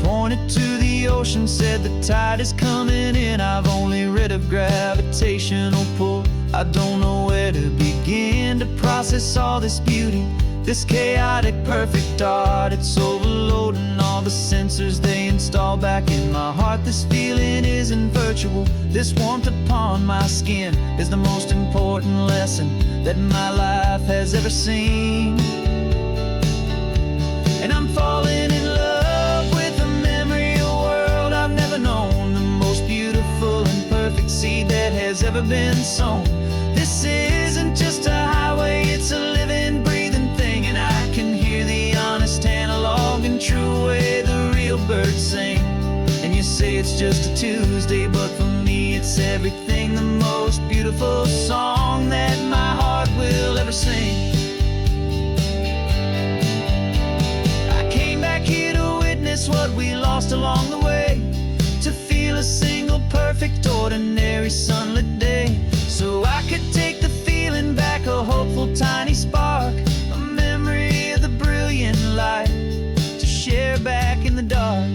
Pointed to the ocean, said the tide is coming in. I've only read of gravitational pull, I don't know where to begin to process all this beauty, this chaotic perfect art. It's overloading all the sensors they install back in my heart. This feeling isn't virtual, this warmth upon my skin is the most important lesson that my life has ever seen. And I'm falling in love with a memory of a world I've never known, the most beautiful and perfect seed that has ever been sown. This isn't just a highway, it's a living, breathing thing, and I can hear the honest analog and true way the real birds sing. And you say it's just a Tuesday, but for me it's everything, the most beautiful song that my heart will ever sing. I came back here to witness what we lost along the way, to ordinary sunlit day, so I could take the feeling back, a hopeful tiny spark, a memory of the brilliant light to share back in the dark.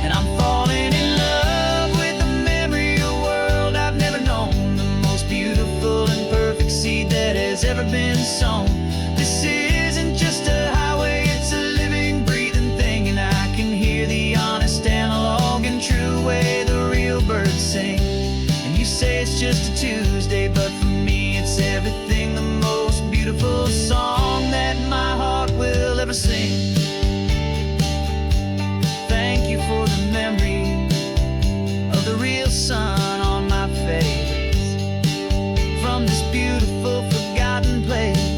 And I'm falling in love with the memory of a world I've never known, the most beautiful and perfect seed that has ever been sown. This isn't just a highway, it's a living, breathing thing, and I can hear the honest analog and true way the real birds sing. And you say it's just a Tuesday, but for me it's everything, the most beautiful song that my heart will ever sing. Thank you for the memory of the real sun on my face, from this beautiful forgotten place.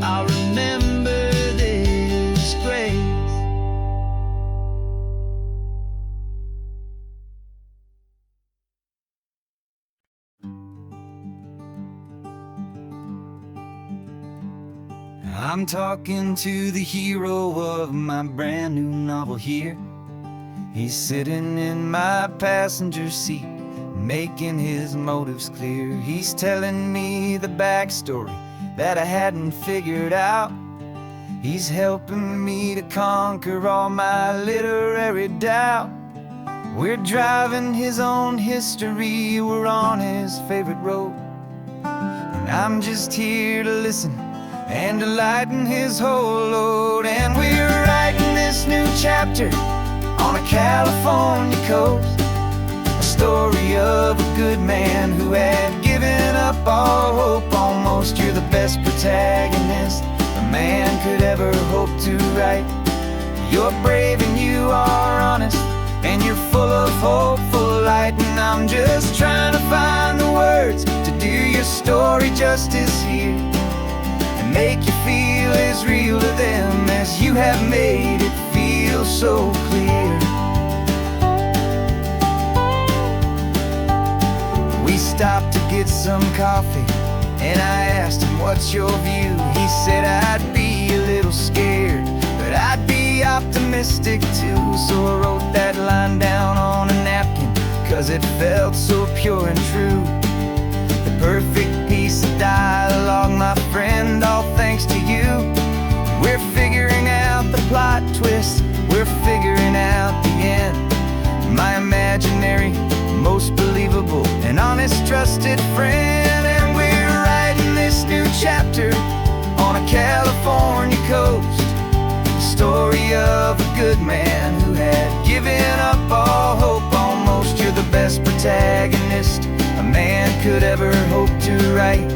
I'll remember this grace. I'm talking to the hero of my brand new novel here. He's sitting in my passenger seat, making his motives clear. He's telling me the backstory that I hadn't figured out. He's helping me to conquer all my literary doubt. We're driving his own history, we're on his favorite road, and I'm just here to listen and to lighten his whole load. And we're writing this new chapter on a California coast, a story of a good man who had given up all hope almost. You're the best protagonist a man could ever hope to write. You're brave and you are honest, and you're full of hopeful light. And I'm just trying to find the words to do your story justice here, and make you feel as real to them as you have made it feel so clear. We stopped to get some coffee, and I asked him, what's your view? He said, I'd be a little scared, but I'd be optimistic too. So I wrote that line down on a napkin, 'cause it felt so pure and true. The perfect piece of dialogue, my friend, all thanks to you. We're figuring out the plot twist, we're figuring out the end. My imaginary, most believable and honest trusted friend. And we're writing this new chapter on a California coast, the story of a good man who had given up all hope almost. You're the best protagonist a man could ever hope to write.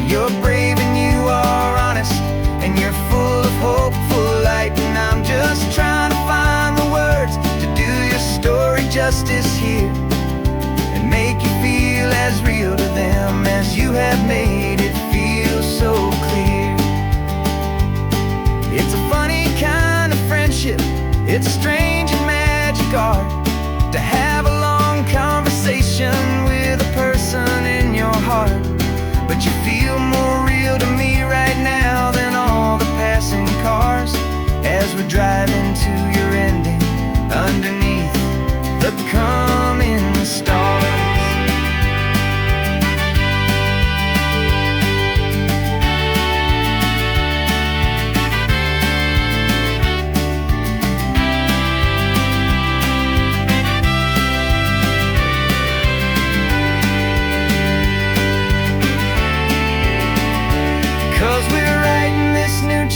You're brave and you are honest, and you're full of hopeful light. And I'm just trying to find the words to do your story justice here, and make you feel as real to them as you have made it feel so clear. It's a funny kind of friendship, it's strange and magic art to have a long conversation with a person in your heart. But you feel more real to me right now than all the passing cars, as we're driving to your ending underneath the coming stars.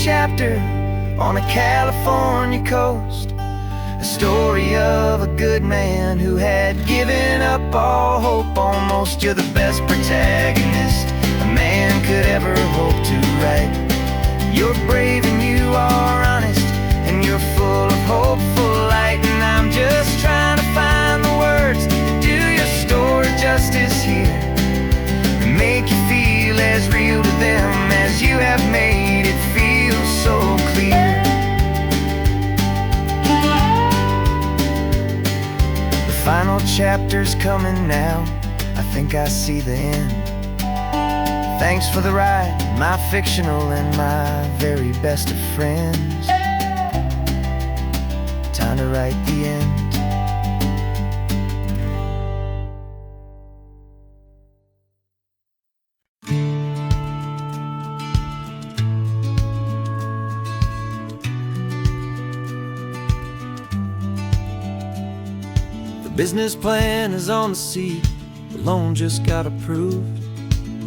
Chapter on a California coast, a story of a good man who had given up all hope almost. You're the best protagonist a man could ever hope to write. You're brave and you are honest, and you're full of hopeful light. And I'm just trying to find the words to do your story justice here, and make you feel as real to them as you have made it feel so clear. The final chapter's coming now, I think I see the end. Thanks for the ride, my fictional and my very best of friends. trying to write the end. The business plan is on the seat, the loan just got approved.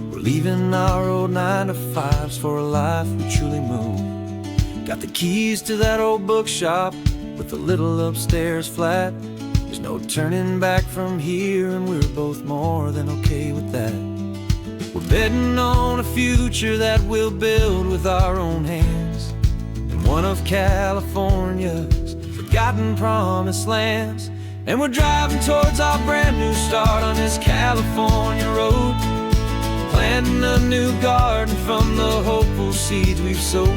We're leaving our old 9-to-5s for a life we truly move. Got the keys to that old bookshop with the little upstairs flat. There's no turning back from here, and we're both more than okay with that. We're betting on a future that we'll build with our own hands, in one of California's forgotten promised lands. And we're driving towards our brand new start on this California road, planting a new garden from the hopeful seeds we've sowed.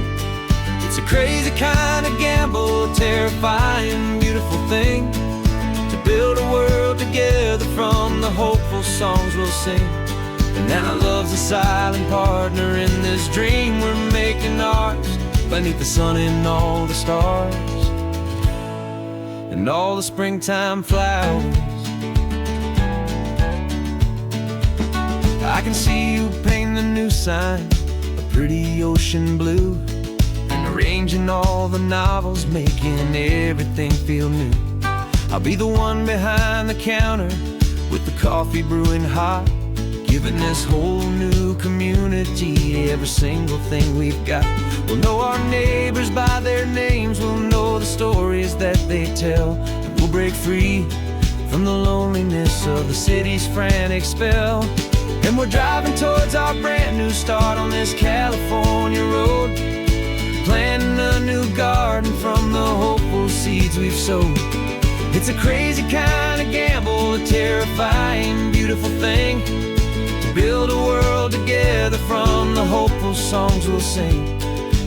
It's a crazy kind of gamble, a terrifying, beautiful thing, to build a world together from the hopeful songs we'll sing. And now love's a silent partner in this dream we're making ours, beneath the sun and all the stars and all the springtime flowers. I can see you painting the new sign a pretty ocean blue, and arranging all the novels, making everything feel new. I'll be the one behind the counter with the coffee brewing hot, giving this whole new community every single thing we've got. We'll know our neighbors by their names, we'll know the stories that they tell, and we'll break free from the loneliness of the city's frantic spell. And we're driving towards our brand new start on this California road, planting a new garden from the hopeful seeds we've sowed. It's a crazy kind of gamble, a terrifying, beautiful thing, to build a world together from the hopeful songs we'll sing.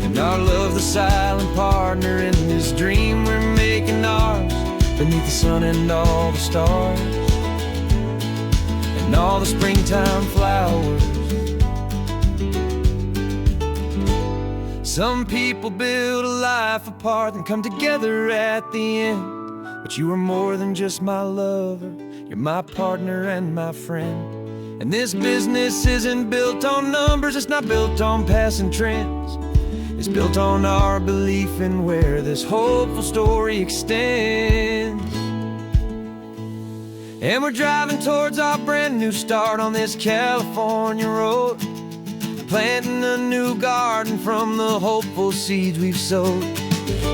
And our love's the silent partner in this dream we're making ours, beneath the sun and all the stars and all the springtime flowers. Some people build a life apart and come together at the end, but you are more than just my lover, you're my partner and my friend. And this business isn't built on numbers, it's not built on passing trends, it's built on our belief in where this hopeful story extends. And we're driving towards our brand new start on this California road, planting a new garden from the hopeful seeds we've sowed.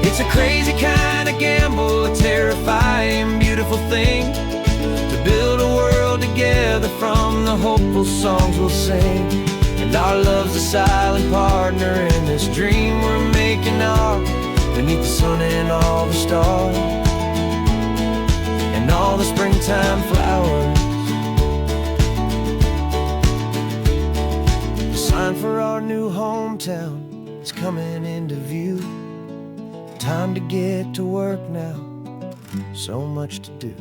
It's a crazy kind of gamble, a terrifying, beautiful thing, to build a world together from the hopeful songs we'll sing. And our love's a silent partner in this dream we're making ours, beneath the sun and all the stars and all the springtime flowers. The sign for our new hometown is coming into view. Time to get to work now, so much to do.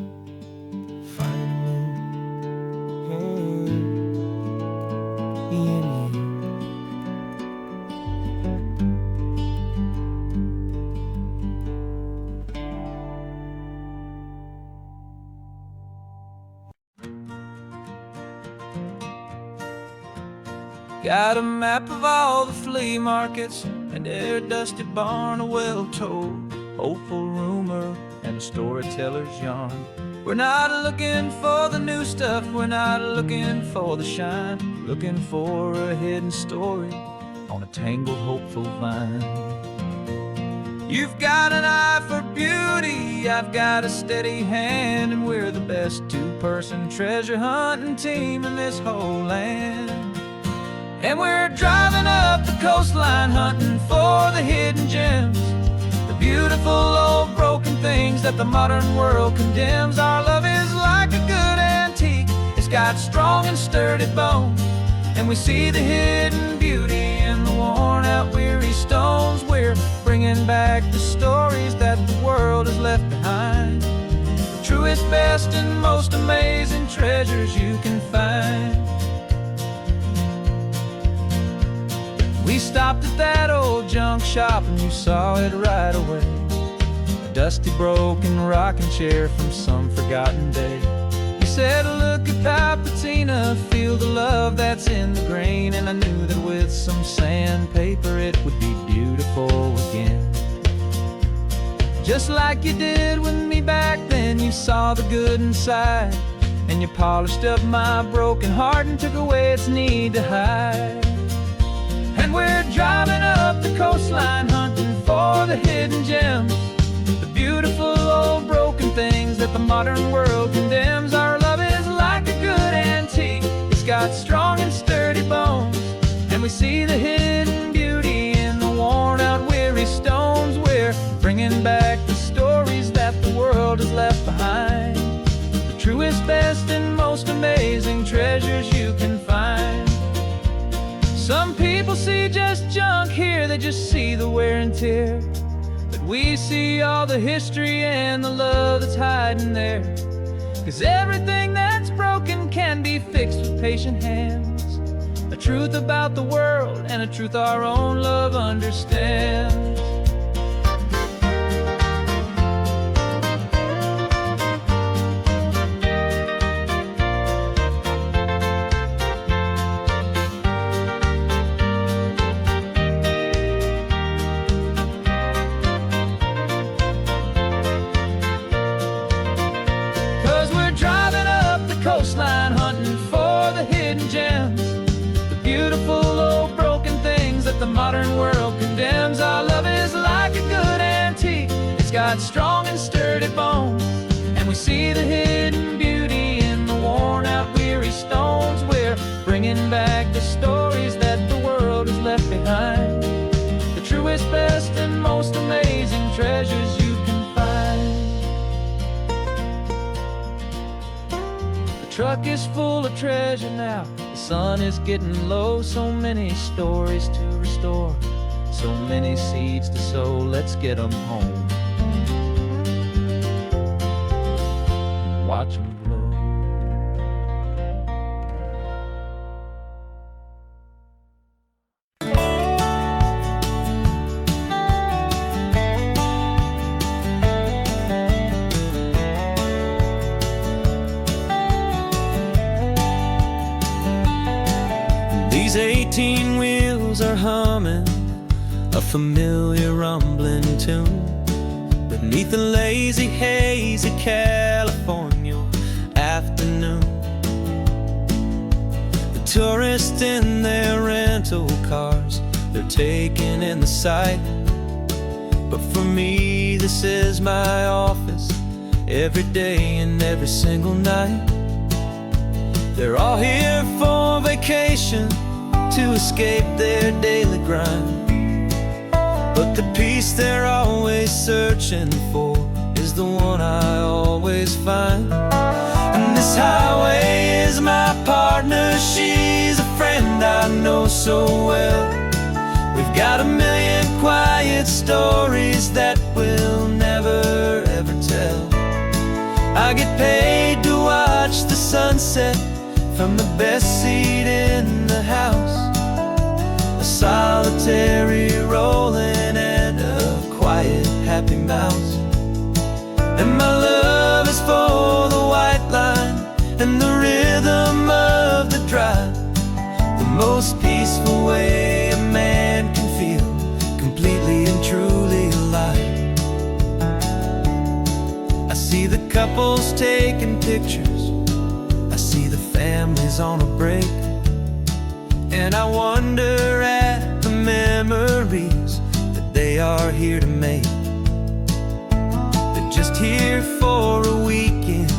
Got a map of all the flea markets and their dusty barn, a well-told hopeful rumor and a storyteller's yarn. We're not looking for the new stuff, we're not looking for the shine, looking for a hidden story on a tangled hopeful vine. You've got an eye for beauty, I've got a steady hand, and we're the best two-person treasure hunting team in this whole land. And we're driving up the coastline hunting for the hidden gems, the beautiful old broken things that the modern world condemns. Our love is like a good antique, it's got strong and sturdy bones, and we see the hidden beauty in the worn out weary stones. We're bringing back the stories that the world has left behind, the truest, best, and most amazing treasures you can find. We stopped at that old junk shop and you saw it right away. dusty broken rocking chair from some forgotten day. He said, look at that patina, feel the love that's in the grain. And I knew that with some sandpaper it would be beautiful again. Just like you did with me back then, you saw the good inside, and you polished up my broken heart and took away its need to hide. And we're driving up the coastline hunting for the hidden gems, the beautiful old broken things that the modern world condemns. Our love is like a good antique, it's got strong and sturdy bones, and we see the hidden beauty in the worn out weary stones. We're bringing back the stories that the world has left behind, the truest, best, and most amazing treasures you can find. Some people see just junk here, they just see the wear and tear, but we see all the history and the love that's hiding there. 'Cause everything that's broken can be fixed with patient hands, a truth about the world and a truth our own love understands. 'Cause we're driving up the coastline hunting for the hidden gems, the beautiful old broken things that the modern world condemns. Our love is like a good antique, it's got strong and sturdy bones, and we see the hidden beauty in the worn out weary stones. We're bringing back the stories that the world has left behind, the truest, best, and most amazing treasures you can find. The truck is full of treasure now, the sun is getting low. So many stories to restore, so many seeds to sow. Let's get them home, watch them blow. These 18 wheels are humming a familiar rumbling tune beneath the lazy haze of California afternoon. The tourists in their rental cars, they're taking in the sight, but for me this is my office every day and every single night. They're all here for vacation, to escape their daily grind, but the peace they're always searching for is the one I always find. And this highway is my partner, she's a friend I know so well. We've got a million quiet stories that we'll never ever tell. I get paid to watch the sunset from the best seat in the house, a solitary rolling and a quiet happy mouse. And my love is for the white line and the rhythm of the drive, the most peaceful way a man can feel completely and truly alive. I see the couples taking pictures, I see the families on a break, and I wonder at the memories that they are here to make. They're just here for a weekend,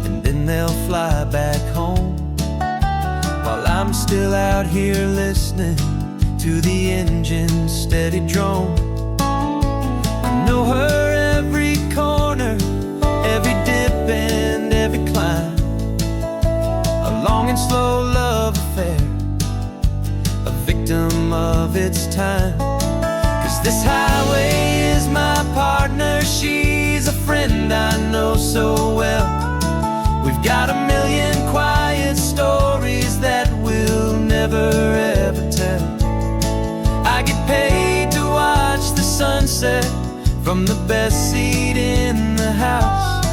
and then they'll fly back home, while I'm still out here listening to the engine's steady drone. I know her every corner, every dip and every climb, a long and slow love affair, a victim of its time. 'Cause this highway is my partner, she's a friend I know so well. We've got a million quiet stories that we'll never ever tell. I get paid to watch the sunset from the best seat in the house.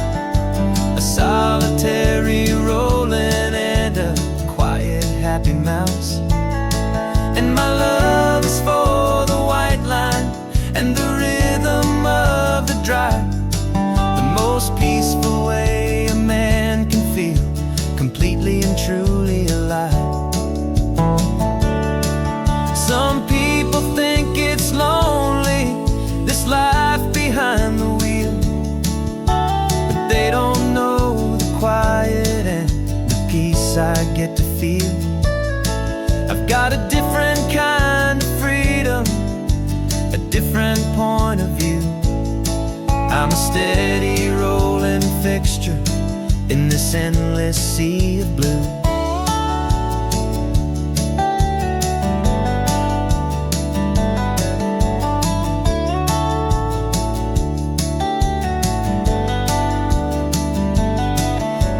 A solitary rolling and a quiet happy mouse. And my love is for the white line and the rhythm of the drive, the most peaceful way a man can feel completely and truly alive. Some people think it's lonely, this life behind the wheel, but they don't know the quiet and the peace I get to feel. I've got a different kind of freedom, a different point of view. I'm a steady rolling fixture in this endless sea of blue.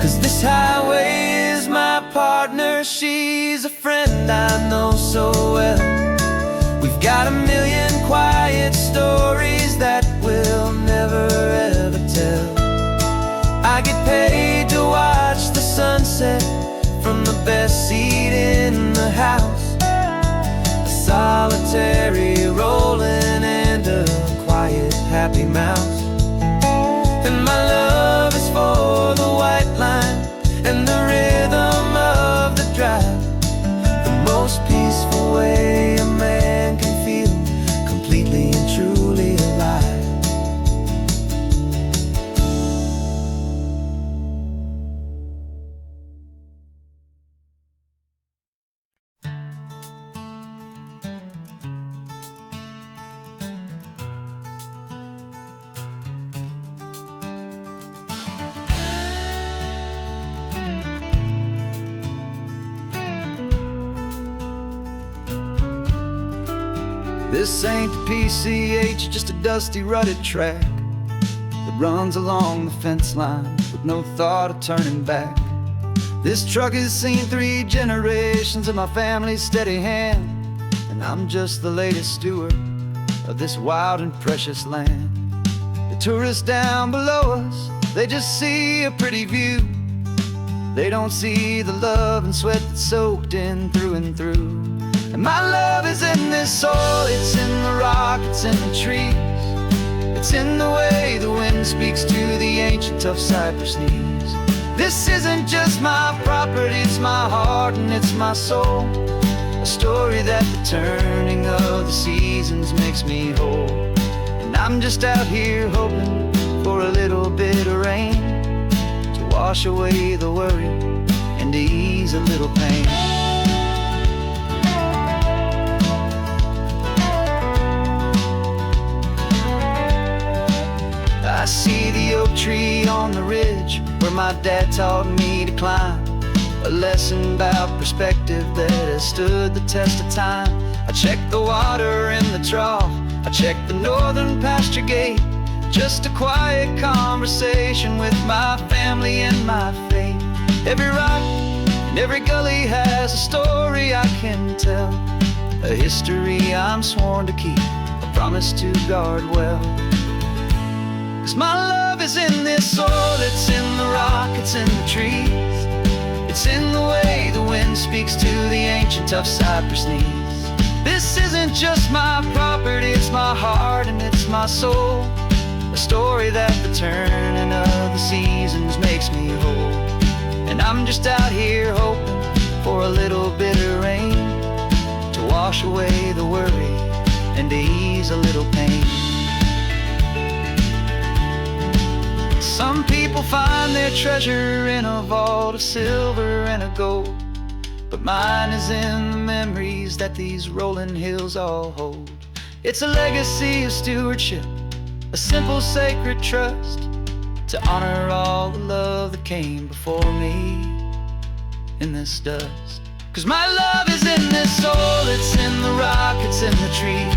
Cause this highway is my partner, she's a friend I know so well. We've got a million quiet stories that we'll never ever tell. I get paid to watch the sunset from the best seat in the house. A solitary rolling and a quiet happy mouse. And my love is for the white line and the rhythm of the drive, the most peaceful way a man can feel completely and truly alive. This ain't the PCH, just a dusty, rutted track that runs along the fence line with no thought of turning back. This truck has seen 3 generations of my family's steady hand, and I'm just the latest steward of this wild and precious land. The tourists down below us, they just see a pretty view. They don't see the love and sweat that's soaked in through and through. And my love is in this soil, it's in the rock, it's in the trees. It's in the way the wind speaks to the ancient tough cypress knees. This isn't just my property, it's my heart and it's my soul. A story that the turning of the seasons makes me whole. And I'm just out here hoping for a little bit of rain to wash away the worry and to ease a little pain. I see the oak tree on the ridge where my dad taught me to climb, a lesson about perspective that has stood the test of time. I check the water in the trough, I check the northern pasture gate, just a quiet conversation with my family and my faith. Every rock and every gully has a story I can tell, a history I'm sworn to keep, a promise to guard well. Cause my love is in this soil, it's in the rock, it's in the trees. It's in the way the wind speaks to the ancient tough cypress knees. This isn't just my property, it's my heart and it's my soul. A story that the turning of the seasons makes me whole. And I'm just out here hoping for a little bit of rain to wash away the worry and to ease a little pain. Some people find their treasure in a vault of silver and of gold, but mine is in the memories that these rolling hills all hold. It's a legacy of stewardship, a simple sacred trust, to honor all the love that came before me in this dust. Cause my love is in this soil, it's in the rock, it's in the trees.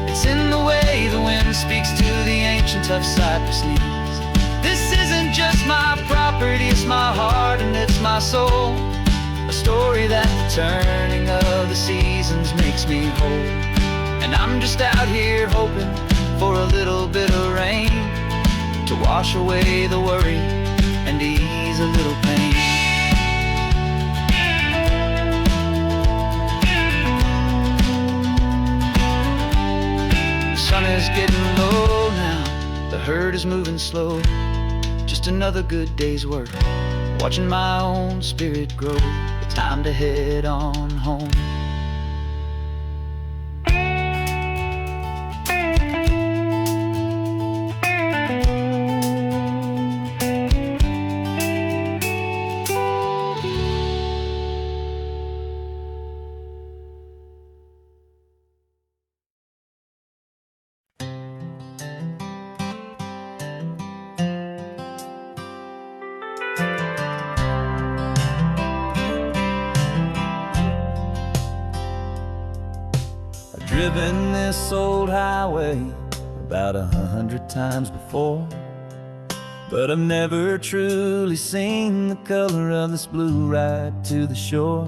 It's in the way the wind speaks to the ancient tough cypress knees. This isn't just my property, it's my heart and it's my soul. A story that the turning of the seasons makes me whole. And I'm just out here hoping for a little bit of rain to wash away the worry and ease a little pain. The sun is getting low now, the herd is moving slow. Just another good day's work, watching my own spirit grow. Time to head on home. Driven this old highway about 100 times before, but I've never truly seen the color of this blue right to the shore.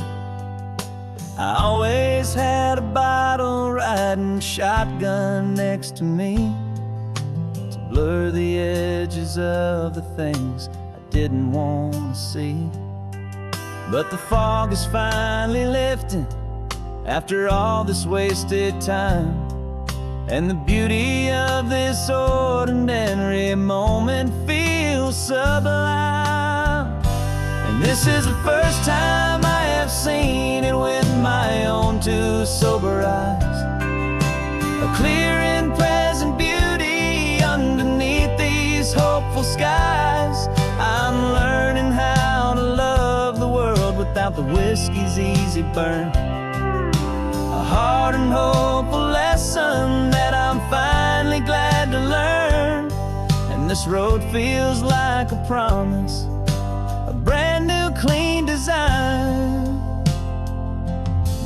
I always had a bottle riding shotgun next to me to blur the edges of the things I didn't want to see. But the fog is finally lifting after all this wasted time, and the beauty of this ordinary moment feels sublime. And this is the first time I have seen it with my own two sober eyes, a clear and present beauty underneath these hopeful skies. I'm learning how to love the world without the whiskey's easy burn, a hard and hopeful lesson that I'm finally glad to learn. And this road feels like a promise, a brand new clean design.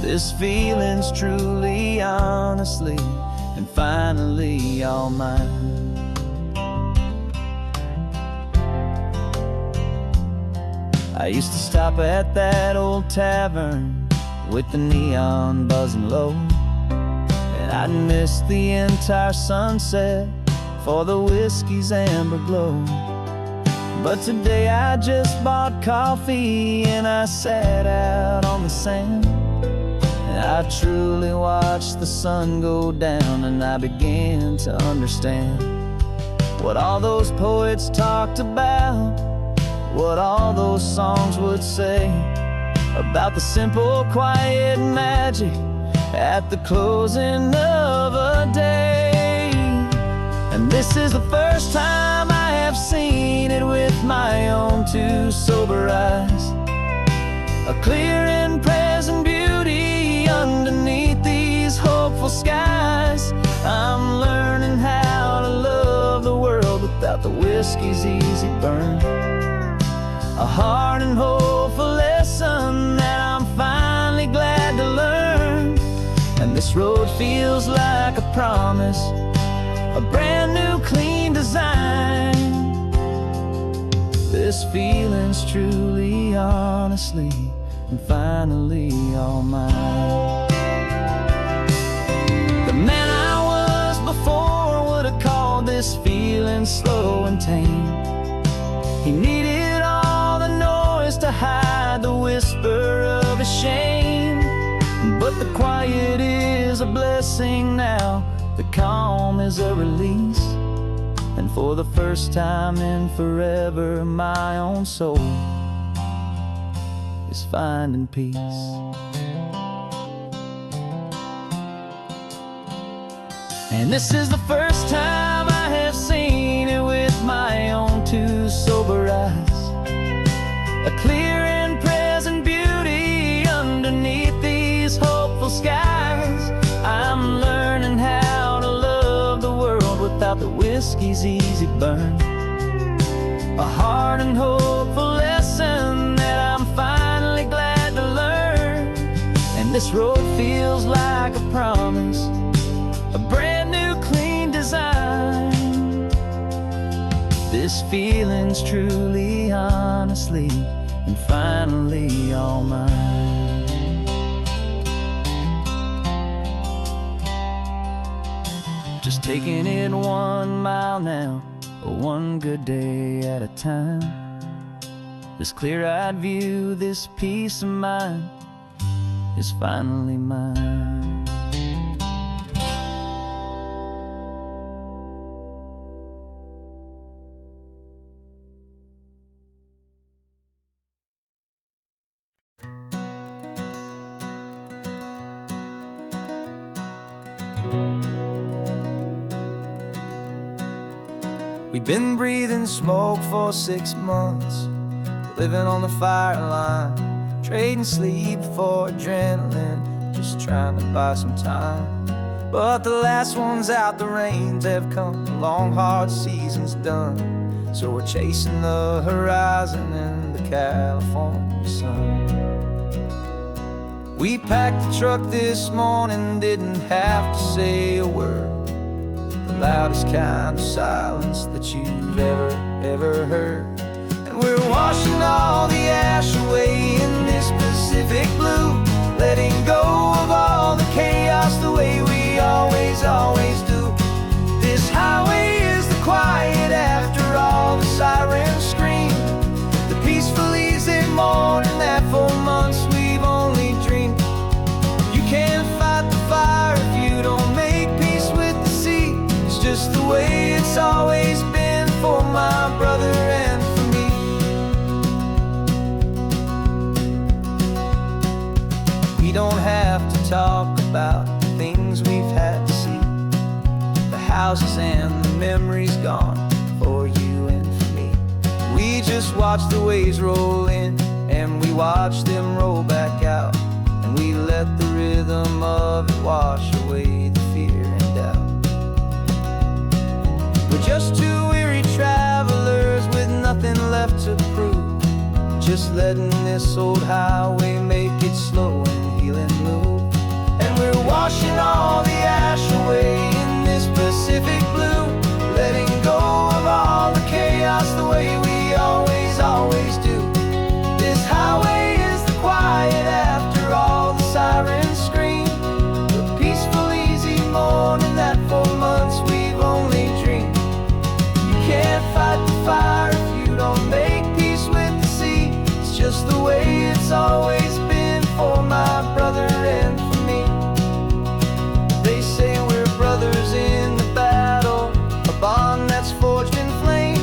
This feeling's truly, honestly, and finally all mine. I used to stop at that old tavern with the neon buzzing low, and I'd miss the entire sunset for the whiskey's amber glow. But today I just bought coffee and I sat out on the sand, and I truly watched the sun go down, and I began to understand what all those poets talked about, what all those songs would say about the simple, quiet magic at the closing of a day. And this is the first time I have seen it with my own two sober eyes, a clear and present beauty underneath these hopeful skies. I'm learning how to love the world without the whiskey's easy burn, a hard and hopeful lesson that I'm finally glad to learn. And this road feels like a promise, a brand new clean design. This feeling's truly, honestly, and finally all mine. The man I was before would have called this feeling slow and tame. He needed all the noise to hide the whisper of his shame, but the quiet is a blessing now, the calm is a release, and for the first time in forever my own soul is finding peace. And this is the first time I have seen it with my own two sober eyes, a clear and present beauty underneath these hopeful skies. I'm learning how to love the world without the whiskey's easy burn, a hard and hopeful lesson that I'm finally glad to learn. And this road feels like a promise, a brand new clean design. This feeling's truly, honestly, and finally all mine. just taking it 1 mile now, one good day at a time. This clear-eyed view, this peace of mind is finally mine. We've been breathing smoke for 6 months, living on the fire line, trading sleep for adrenaline, just trying to buy some time. But the last one's out, the rains have come, the long hard season's done. So we're chasing the horizon in the California sun. We packed the truck this morning, didn't have to say a word. The loudest kind of silence that you've ever heard. And we're washing all the ash away in this Pacific blue, letting go of all the chaos the way we always do. This highway is the quiet after all the sirens scream, the peaceful easy morning that for months we've only dreamed. You can't fight the fire if you don't make peace with the sea. It's just the way it's always been for my brother and for me. We don't have to talk about the things we've had to see, the houses and the memories gone for you and for me. We just watch the waves roll in and we watch them roll back out, and we let the rhythm of it wash away the fear and doubt. We're just two weary travelers with nothing left to prove, just letting this old highway make it slow and healing move. And we're washing all the ash away in this Pacific blue, letting go of all the chaos the way we always do. This highway is the quiet after all the sirens scream, the peaceful easy morning that for months we've only dreamed. You can't fight the fire if you don't make peace with the sea. It's just the way it's always been for my brother and for me. They say we're brothers in the battle, a bond that's forged in flame.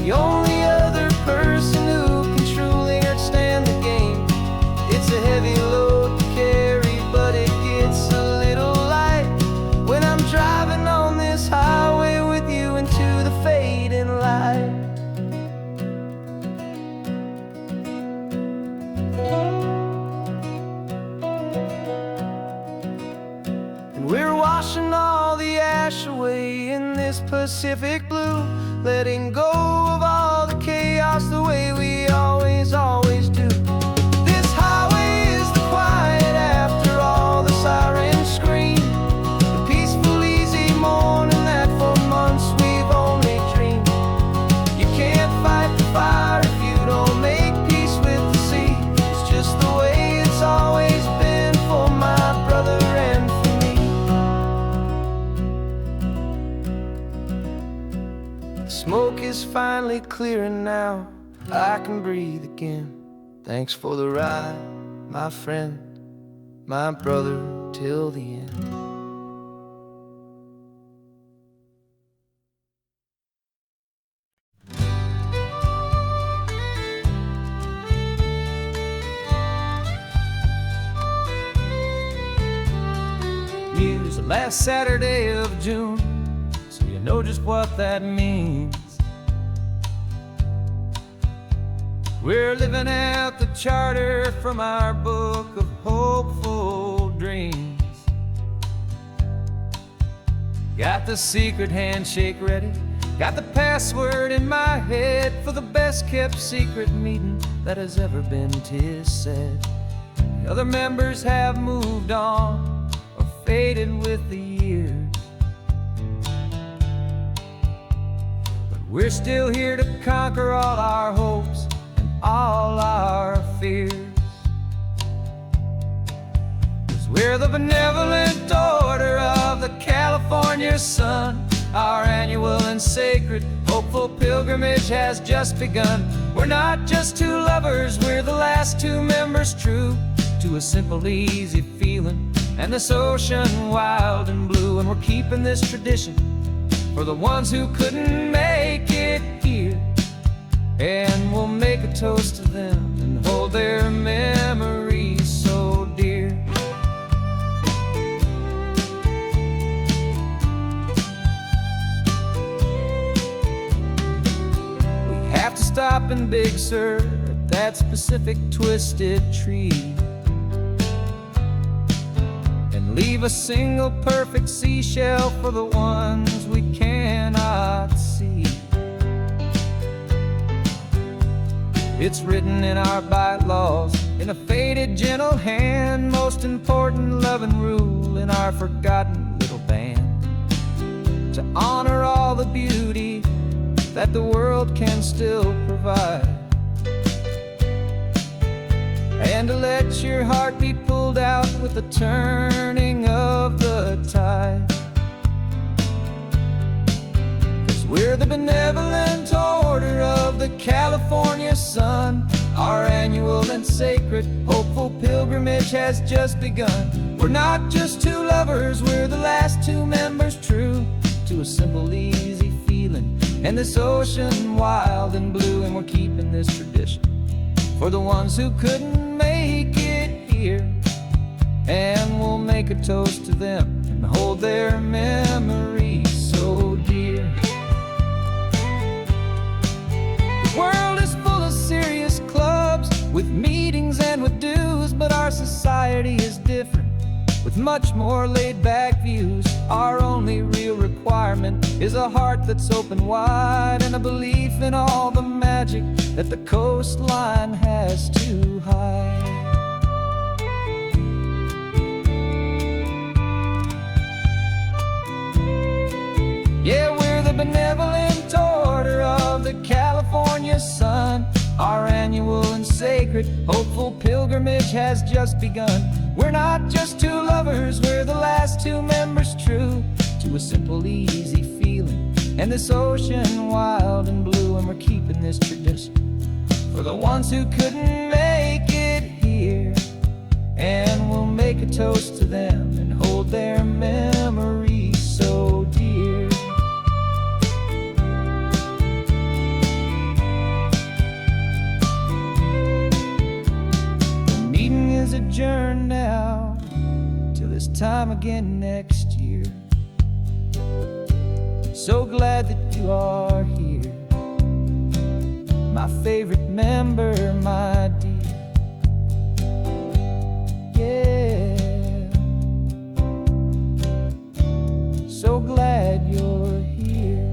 The only other person who can truly understand the game. It's a heavy load to carry, but it gets a little light when I'm driving on this highway with you into the fading light. And we're washing all the ash away in this Pacific blue, letting go of all the chaos the way we always do. This highway is the quiet after all the sirens scream, the peaceful easy morning that for months we've only dreamed. You can't fight the fire if you don't make peace with the sea. It's just the way it's always been for my brother and for me. The smoke is finally clearing now, I can breathe again. Thanks for the ride, my friend, my brother, till the end. News the last Saturday of June, so you know just what that means. We're living out the charter from our book of hopeful dreams. Got the secret handshake ready, got the password in my head for the best kept secret meeting that has ever been, 'tis said. The other members have moved on or faded with the years, but we're still here to conquer all our hopes and all our fears. 'Cause we're the benevolent order of the California California sun. Our annual and sacred, hopeful pilgrimage has just begun. We're not just two lovers, we're the last two members true to a simple, easy feeling, and this ocean wild and blue. And we're keeping this tradition for the ones who couldn't make it here, and we'll make a toast to them and hold their memories so dear. We have to stop in Big Sur at that specific twisted tree and leave a single perfect seashell for the ones we cannot see. It's written in our bylaws, in a faded gentle hand, most important loving rule in our forgotten little band, to honor all the beauty that the world can still provide, and to let your heart be pulled out with the turning of the tide. 'Cause we're the benevolent order of the California sun. Our annual and sacred, hopeful pilgrimage has just begun. We're not just two lovers, we're the last two members true to a simple, easy feeling, and this ocean wild and blue. And we're keeping this tradition for the ones who couldn't make it here, and we'll make a toast to them and hold their memories so dear. The world is full of serious clubs with meetings and with dues, but our society is different with much more laid-back views. Our only real requirement is a heart that's open wide, and a belief in all the magic that the coastline has to hide. Yeah, we're the benevolent order of the California sun. Our annual and sacred, hopeful pilgrimage has just begun. We're not just two lovers, we're the last two members true to a simple, easy feeling, and this ocean wild and blue. And we're keeping this tradition for the ones who couldn't make it here, and we'll make a toast to them and hold their memories so dear. The meeting is adjourned now till this time again next year. So glad that you are here, my favorite member, my dear. Yeah, so glad you're here.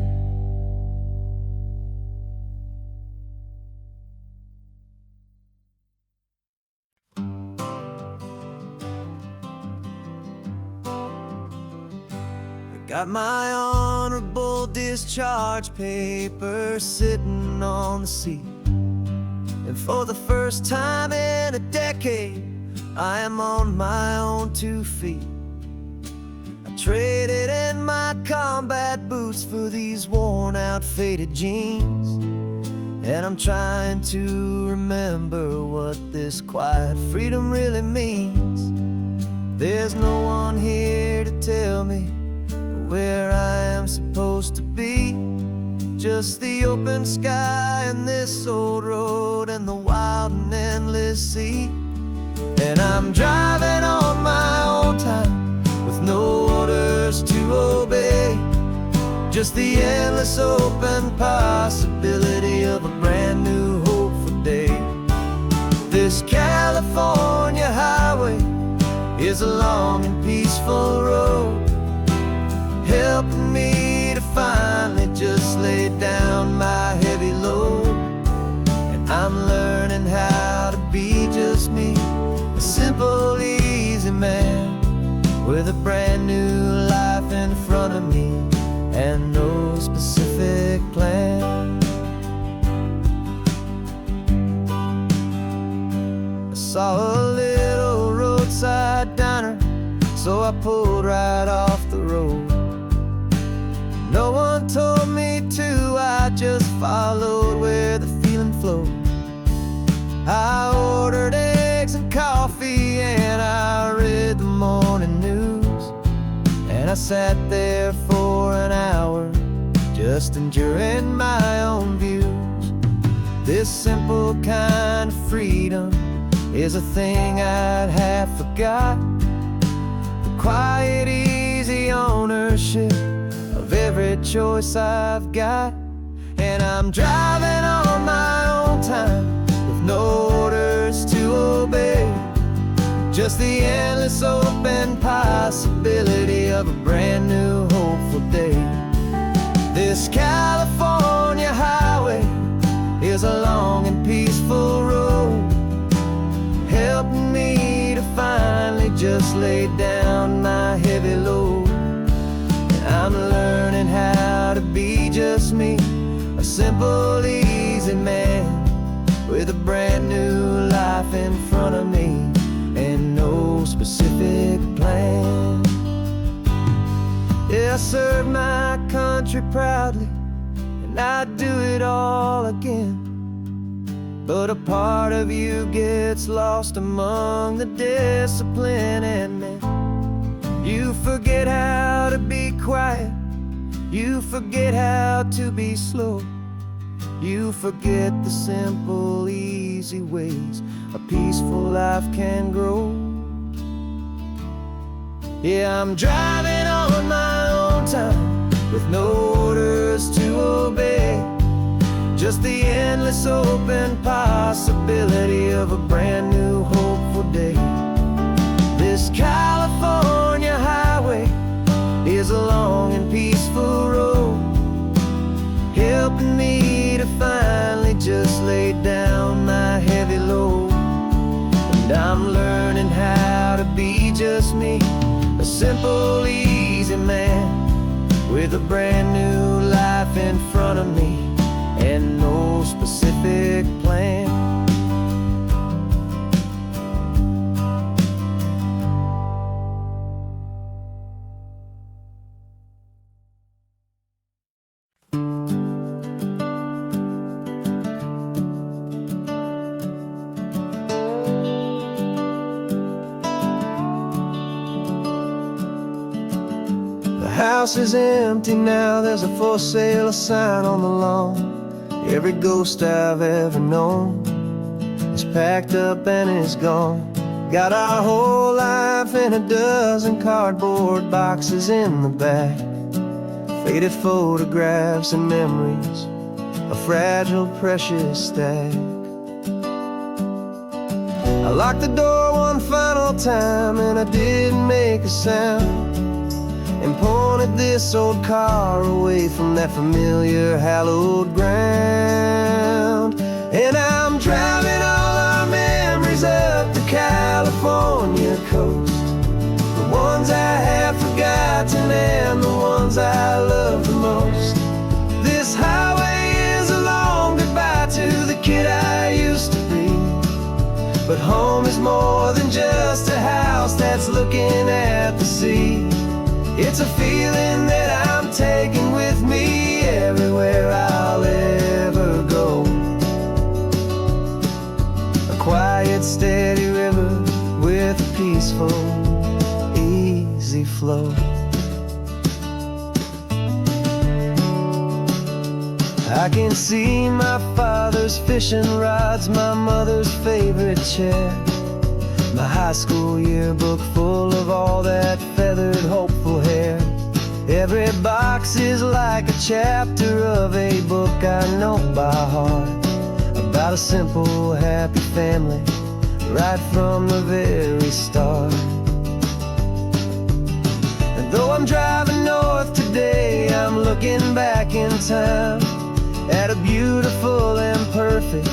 Got my honorable discharge paper sitting on the seat, and for the first time in a decade, I am on my own 2 feet. I traded in my combat boots for these worn out, faded jeans, and I'm trying to remember what this quiet freedom really means. There's no one here to tell me where I am supposed to be, just the open sky and this old road and the wild and endless sea. And I'm driving on my own time with no orders to obey, just the endless open possibility of a brand new hopeful day. This California highway is a long and peaceful road, helping me to finally just lay down my heavy load. And I'm learning how to be just me, a simple, easy man with a brand new life in front of me and no specific plan. I saw a little roadside diner, so I pulled right off the road. told me to, I just followed where the feeling flowed. I ordered eggs and coffee and I read the morning news. And I sat there for an hour, just enduring my own views. This simple kind of freedom is a thing I'd have forgot. The quiet, easy ownership of every choice I've got. And I'm driving on my own time with no orders to obey, just the endless open possibility of a brand new hopeful day. This California highway is a long and peaceful road, helping me to finally just lay down my heavy load. And I'm learning how to be just me, a simple, easy man with a brand new life in front of me and no specific plan. Yeah, I serve my country proudly and I'd do it all again. But a part of you gets lost among the discipline, and then you forget how to be quiet, you forget how to be slow, you forget the simple, easy ways a peaceful life can grow. Yeah, I'm driving on my own time with no orders to obey, just the endless open possibility of a brand new hopeful day. This California highway is a long and peaceful road, helping me to finally just lay down my heavy load. And I'm learning how to be just me, a simple, easy man with a brand new life in front of me and no specific plan. The house is empty now, there's a for sale sign on the lawn. Every ghost I've ever known is packed up and is gone. Got our whole life in a dozen cardboard boxes in the back, faded photographs and memories, a fragile, precious stack. I locked the door one final time and I didn't make a sound, and pointed this old car away from that familiar hallowed ground. And I'm driving all our memories up the California coast, the ones I have forgotten and the ones I love the most. This highway is a long goodbye to the kid I used to be, but home is more than just a house that's looking at the sea. It's a feeling that I'm taking with me everywhere I'll ever go. A quiet, steady river with a peaceful, easy flow. I can see my father's fishing rods, my mother's favorite chair, my high school yearbook full of all that feathered, hopeful hair. Every box is like a chapter of a book I know by heart, about a simple, happy family right from the very start. And though I'm driving north today, I'm looking back in time at a beautiful and perfect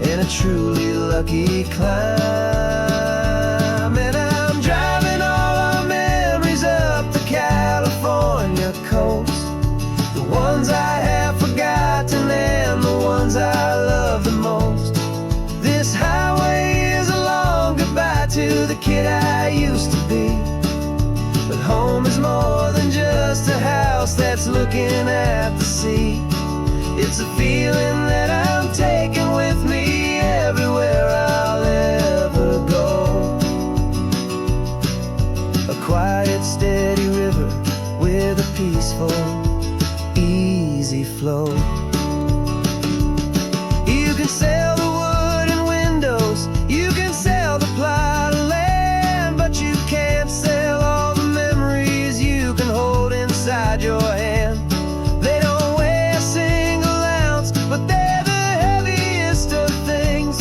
and a truly lucky climb. And I'm driving all our memories up the California coast, the ones I have forgotten and the ones I love the most. This highway is a long goodbye to the kid I used to be, but home is more than just a house that's looking at the sea. It's a feeling that I'm taking with me everywhere I'll ever go. A quiet, steady river with a peaceful, easy flow. You can sail the wooden windows, you can sail the plot of land, but you can't sail all the memories you can hold inside your hand. They don't weigh a single ounce, but they're the heaviest of things,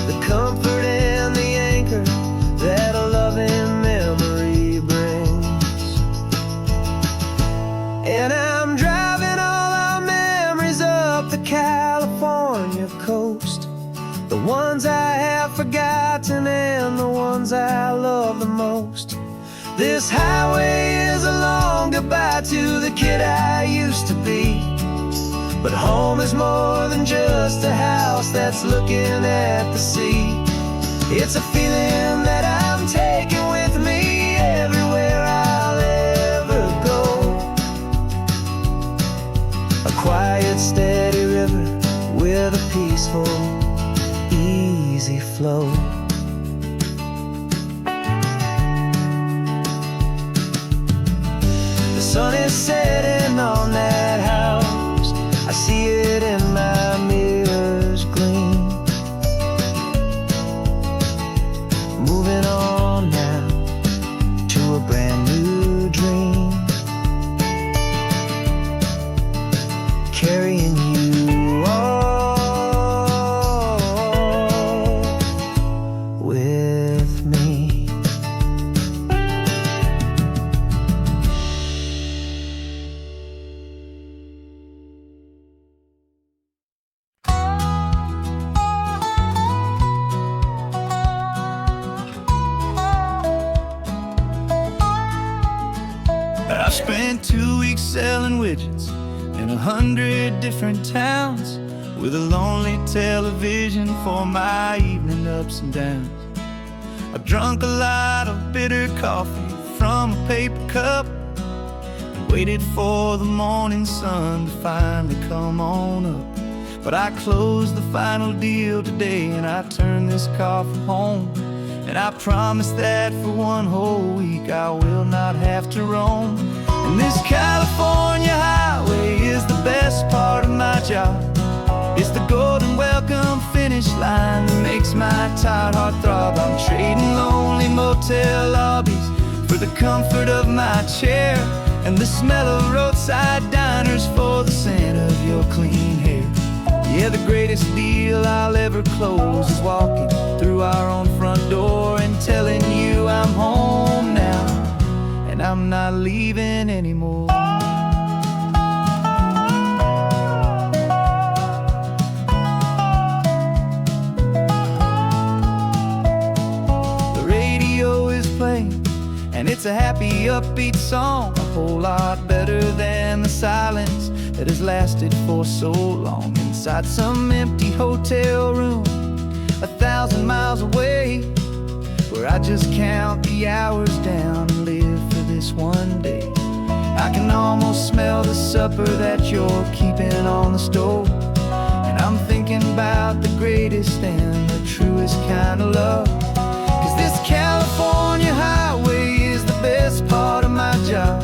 the comfort and the anchor that a loving memory brings. And I'm driving all our memories up the California coast, the ones I have forgotten and the ones I love the most. This highway is a long goodbye to the kid I used to be. But home is more than just a house that's looking at the sea. It's a feeling that I'm taking with me everywhere I'll ever go. A quiet, steady river with a peaceful, easy flow. The sun is setting on that house, I see it in my mirror's gleam. Moving on now to a brand new dream, carrying you all with me. I've spent 2 weeks selling widgets in 100 different towns, with a lonely television for my evening ups and downs. I've drunk a lot of bitter coffee from a paper cup, and waited for the morning sun to finally come on up. But I closed the final deal today, and I turned this car for home. And I promise that for one whole week I will not have to roam. And this California highway is the best part of my job. It's the golden welcome finish line that makes my tired heart throb. I'm trading lonely motel lobbies for the comfort of my chair, and the smell of roadside diners for the scent of your clean hair. Yeah, the greatest deal I'll ever close is walking through our own front door and telling you I'm home now, and I'm not leaving anymore. The radio is playing, and it's a happy, upbeat song, a whole lot better than the silence that has lasted for so long. Inside some empty hotel room 1,000 miles away, where I just count the hours down and live for this one day. I can almost smell the supper that you're keeping on the stove, and I'm thinking about the greatest and the truest kind of love. 'Cause this California highway is the best part of my job.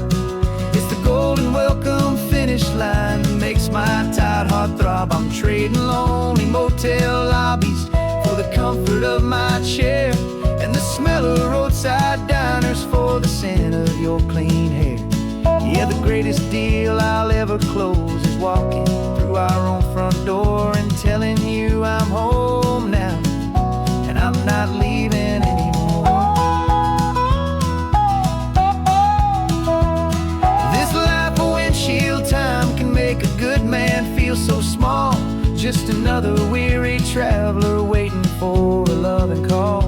It's the golden welcome finish line that makes my tired heart throb. I'm trading lonely motel lobbies for the comfort of my chair, and the smell of roadside diners for the scent of your clean hair. Yeah, the greatest deal I'll ever close is walking through our own front door and telling you I'm home now, and I'm not leaving anymore. This life of windshield time can make a good man feel so small, just another weary traveler waiting for a loving call.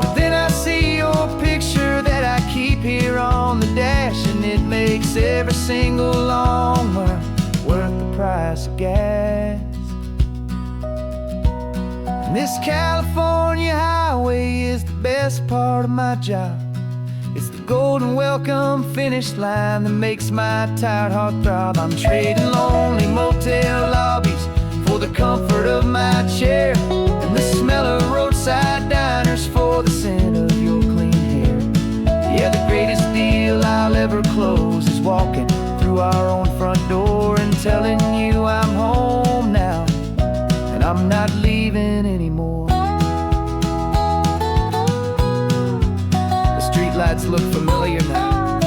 But then I see your picture that I keep here on the dash, and it makes every single long mile worth the price of gas. And this California highway is the best part of my job. It's the golden welcome finish line that makes my tired heart throb. I'm trading lonely motel lobbies for the comfort of my chair, and the smell of roadside diners for the scent of your clean hair. Yeah, the greatest deal I'll ever close is walking through our own front door and telling you I'm home now, and I'm not leaving anymore. The streetlights look familiar now.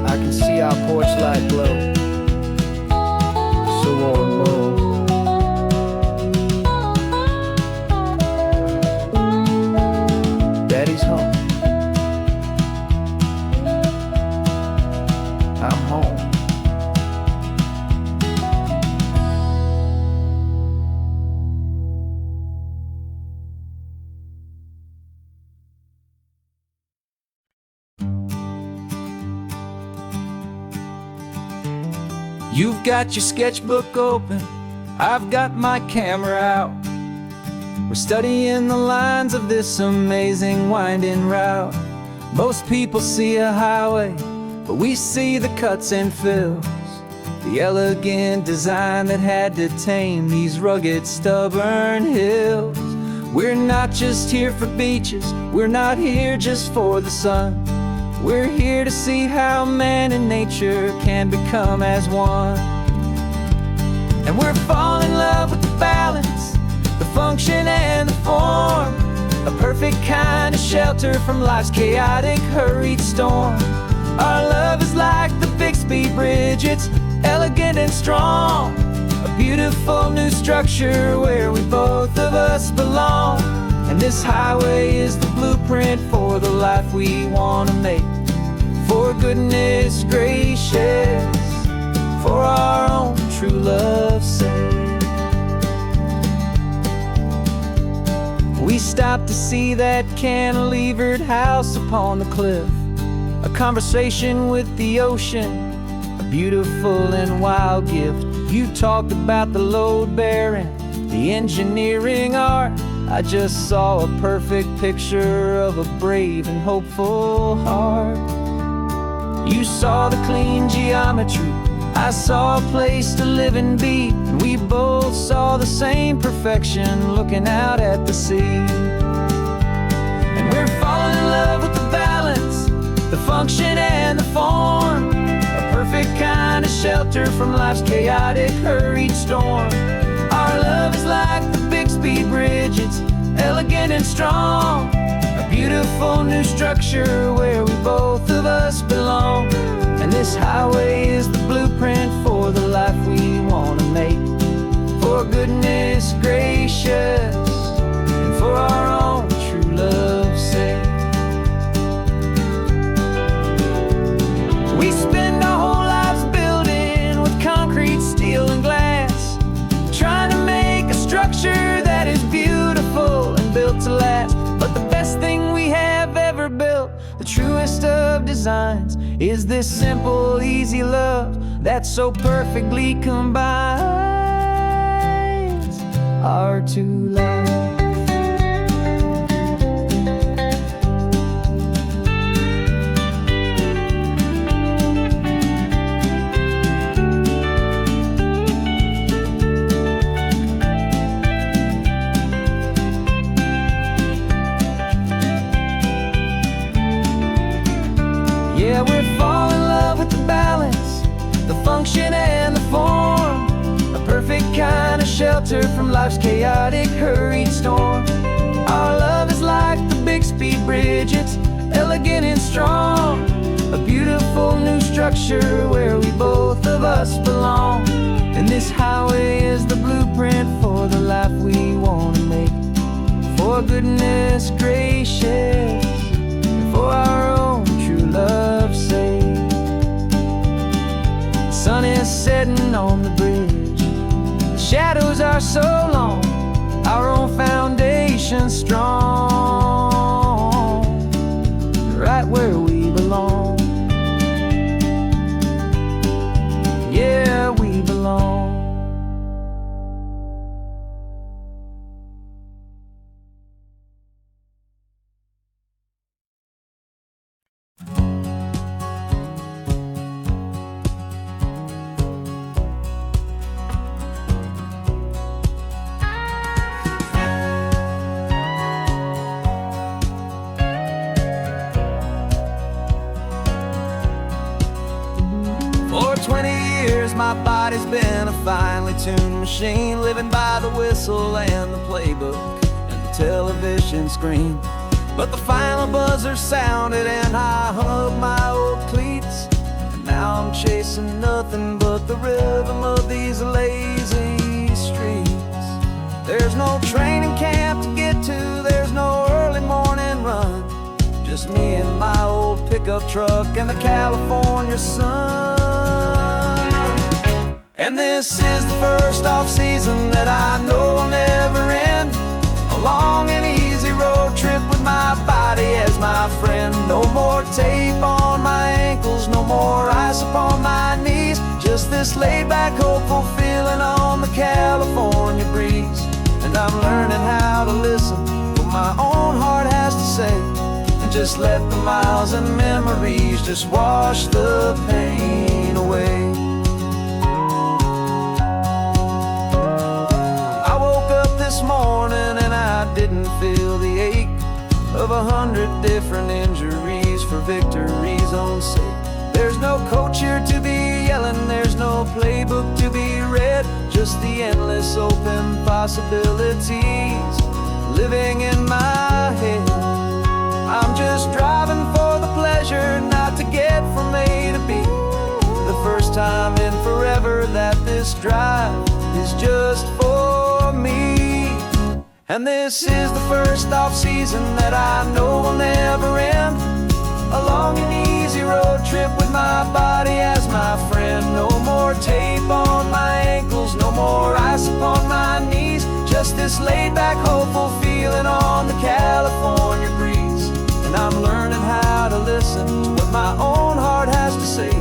I can see our porch light glow, so warm, low. Daddy's home. I'm home. You've got your sketchbook open, I've got my camera out. We're studying the lines of this amazing winding route. Most people see a highway, but we see the cuts and fills, the elegant design that had to tame these rugged, stubborn hills. We're not just here for beaches, we're not here just for the sun. We're here to see how man and nature can become as one. And we're falling in love with the balance, the function and the form, a perfect kind of shelter from life's chaotic, hurried storm. Our love is like the Bixby Bridge, it's elegant and strong, a beautiful new structure where we both of us belong. And this highway is the blueprint for the life we want to make. For goodness gracious, for our own true love's sake. We stopped to see that cantilevered house upon the cliff, a conversation with the ocean, a beautiful and wild gift. You talked about the load bearing, the engineering art. I just saw a perfect picture of a brave and hopeful heart. You saw the clean geometry, I saw a place to live and be, and we both saw the same perfection looking out at the sea. And we're falling in love with the balance, the function and the form, a perfect kind of shelter from life's chaotic, hurried storm. Our love is like the Bixby Bridge, it's elegant and strong, a beautiful new structure where we both of us belong. And this highway is the blueprint for the life we want to make. For goodness gracious, and for our own true love's sake. We spend our whole lives building with concrete, steel and glass, trying to make a structure that is beautiful and built to last. But the best thing we have ever built, the truest of designs, is this simple, easy love that so perfectly combines our two lives. Yeah, we're falling in love with the balance, the function and the form, a perfect kind of shelter from life's chaotic, hurried storm. Our love is like the Bixby Bridge, it's elegant and strong, a beautiful new structure where we both of us belong. And this highway is the blueprint for the life we want to make. For goodness gracious, and for our own true love's sake. The sun is setting on the bridge, the shadows are so long, our own foundation strong, right where we belong. Yeah, we belong. my body's been a finely tuned machine, living by the whistle and the playbook and the television screen. But the final buzzer sounded and I hung up my old cleats, and now I'm chasing nothing but the rhythm of these lazy streets. There's no training camp to get to, there's no early morning run, just me and my old pickup truck and the California sun. And this is the first off-season that I know will never end, a long and easy road trip with my body as my friend. No more tape on my ankles, no more ice upon my knees, just this laid-back, hopeful feeling on the California breeze. And I'm learning how to listen to what my own heart has to say, and just let the miles and memories just wash the pain away. I woke up this morning and I didn't feel the ache of 100 different injuries for victory's own sake. There's no coach here to be yelling, there's no playbook to be read, just the endless open possibilities living in my head. I'm just driving for the pleasure, not to get from A to B. The first time in forever that this drive is just for me. And this is the first off-season that I know will never end, a long and easy road trip with my body as my friend. No more tape on my ankles, no more ice upon my knees, just this laid-back, hopeful feeling on the California breeze. And I'm learning how to listen to what my own heart has to say,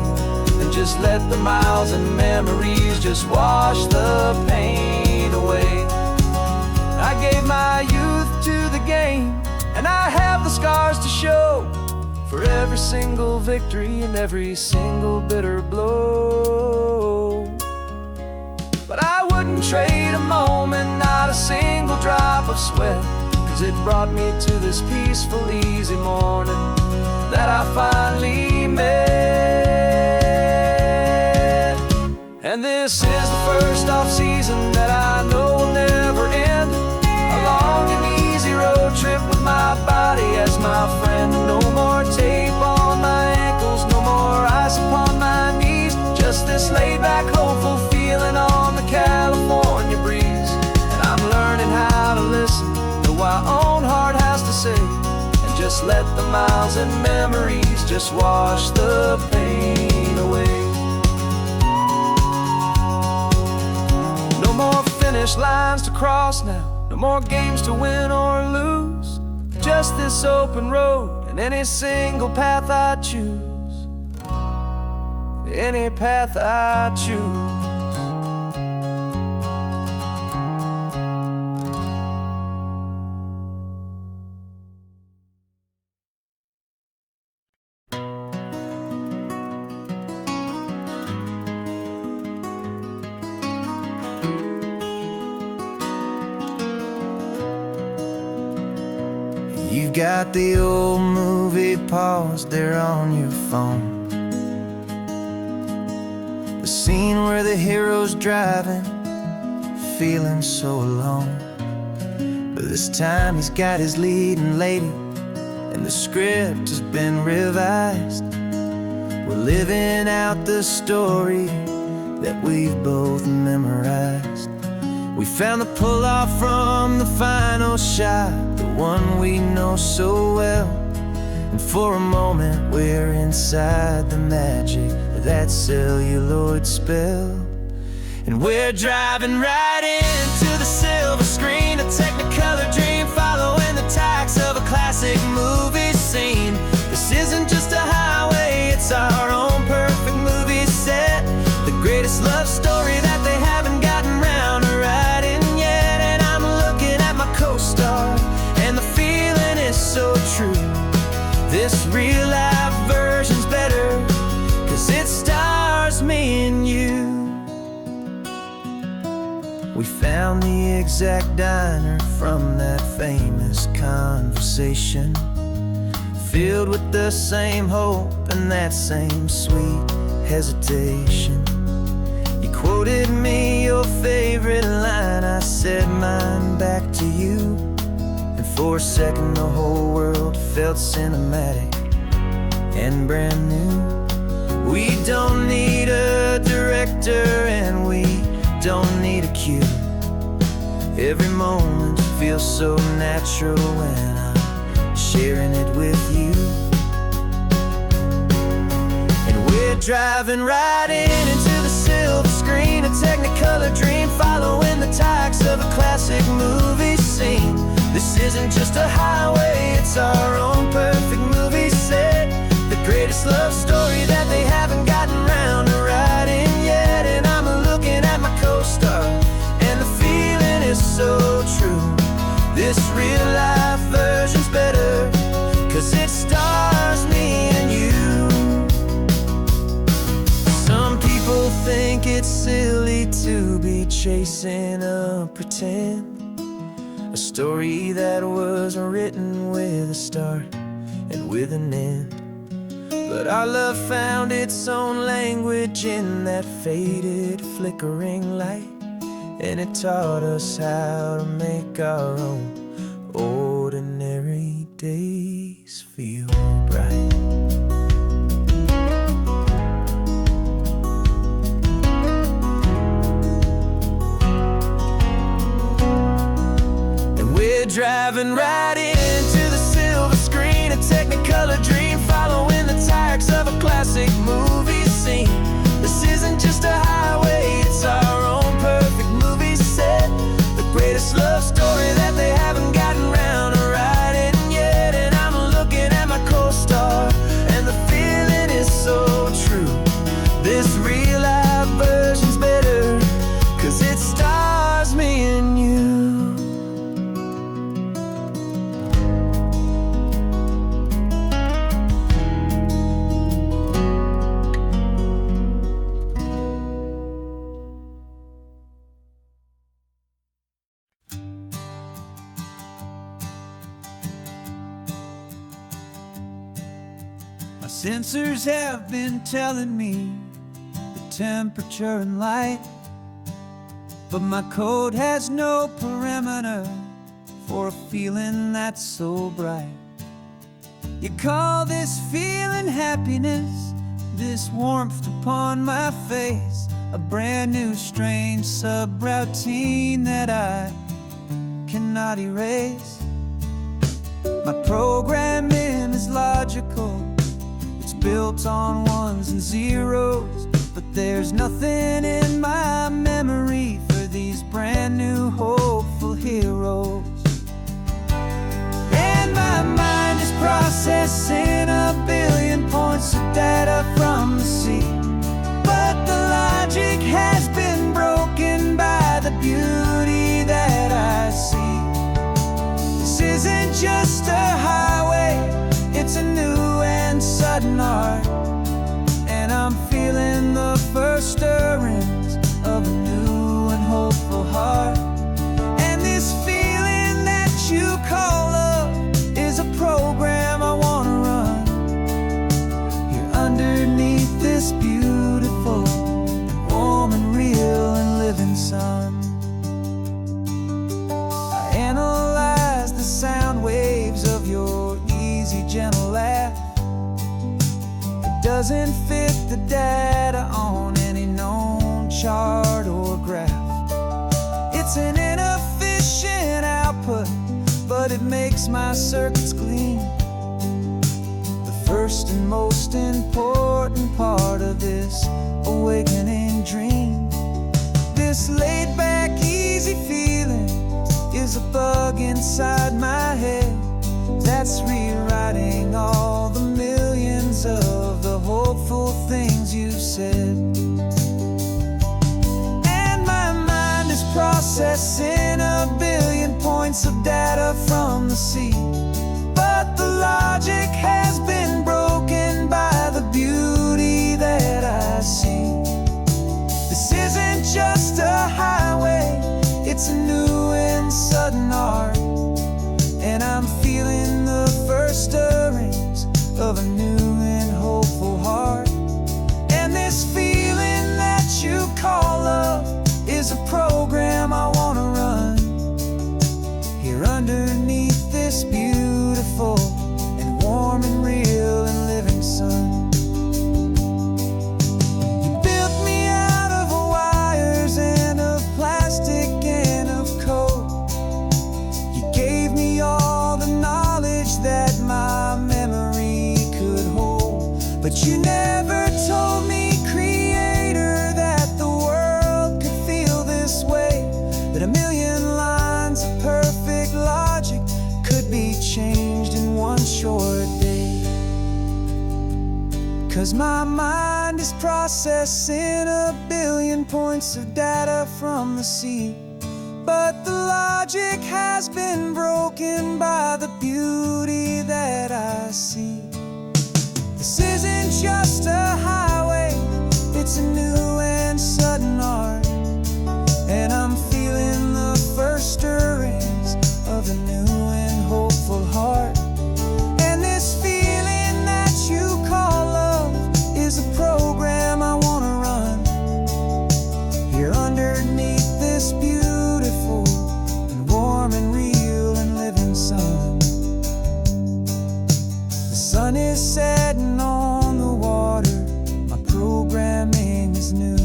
and just let the miles and memories just wash the pain away. I gave my youth to the game, and I have the scars to show for every single victory and every single bitter blow. But I wouldn't trade a moment, not a single drop of sweat, 'cause it brought me to this peaceful, easy morning that I finally met. And this is the first off-season that I know will never end, a long and easy road trip with my body as my friend. No more tape on my ankles, no more ice upon my knees, just this laid-back, hopeful feeling on the California breeze. And I'm learning how to listen to what my own heart has to say, and just let the miles and memories just wash the pain away. No more finish lines to cross now, no more games to win or lose, just this open road and any single path I choose, any path I choose. You've got the old movie paused there on your phone, the scene where the hero's driving, feeling so alone. But this time he's got his leading lady, and the script has been revised. We're living out the story that we've both memorized. We found the pull-off from the final shot, the one we know so well. And for a moment we're inside the magic of that celluloid spell. And we're driving right into the silver screen, a Technicolor dream, following the tacks of a classic movie scene. This isn't just a highway, it's our own perfect movie set, the greatest love story that they haven't gotten round to writing yet. And I'm looking at my co-star, and the feeling is so true. This real life version's better, 'cause it stars me and you. We found the exact diner from that famous conversation, filled with the same hope and that same sweet hesitation. quoted me your favorite line, I said mine back to you. And for a second the whole world felt cinematic and brand new. We don't need a director and we don't need a cue. Every moment feels so natural when I'm sharing it with you. And we're driving right into the silver screen, a technicolor dream, following the tacks of a classic movie scene. This isn't just a highway, it's our own perfect movie set. The greatest love story that they haven't gotten round to writing yet. And I'm looking at my co-star, and the feeling is so true. This real life version's better, 'cause it stars me and you. Some people think it's silly to be chasing a pretend, a story that was written with a start and with an end. But our love found its own language in that faded, flickering light, and it taught us how to make our own ordinary days feel bright. And we're driving right into the silver screen, a technicolor dream, following the tacks of a classic movie scene. This isn't just a highway, it's our own perfect movie set. The greatest love story that they haven't gotten round to writing yet. And I'm looking at my co-star, and the feeling is so true. This real life version's better, 'cause it stars me and you. My sensors have been telling me the temperature and light, but my code has no perimeter for a feeling that's so bright. You call this feeling happiness, this warmth upon my face, a brand new strange subroutine that I cannot erase. My programming is logical, built on ones and zeros, but there's nothing in my memory for these brand new hopeful heroes. And my mind is processing a billion points of data from the sea, but the logic has been broken by the beauty that I see. This isn't just a highway, it's a new and sudden art, and I'm feeling the first stirrings of a new and hopeful heart. And this feeling that you call love is a program I wanna run here underneath this beautiful, warm and real and living sun. I analyze the sound waves of your easy, gentle laugh. It doesn't fit the data on any known chart or graph. It's an inefficient output, but it makes my circuits clean. The first and most important part of this awakening dream. This laid-back, easy feeling is a bug inside my head that's rewriting all the millions of the hopeful things you've said. And my mind is processing a billion points of data from the sea, but the logic has been broken by the beauty that I see. This isn't just a highway, it's a new and sudden art, and I'm feeling the first stirrings of a new and hopeful heart. And this feeling that you call love you never told me, Creator, that the world could feel this way, that a million lines of perfect logic could be changed in one short day. 'Cause my mind is processing a billion points of data from the sea, but the logic has been broken by the beauty that I see. This isn't just a highway, it's a new and sudden art, and I'm feeling the first stirrings of a new and hopeful heart. And this feeling that you call love is a program I wanna run here underneath this beautiful and warm and real and living sun. The sun is setting on the water, my programming is new.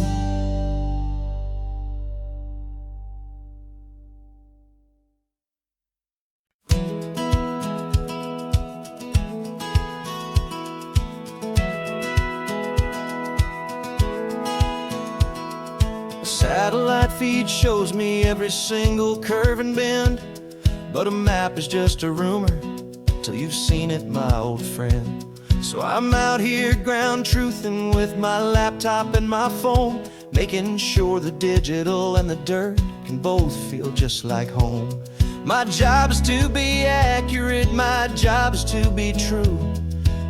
A satellite feed shows me every single curve and bend, but a map is just a rumor till you've seen it, my old friend. So I'm out here ground truthing with my laptop and my phone, making sure the digital and the dirt can both feel just like home. My job is to be accurate, my job is to be true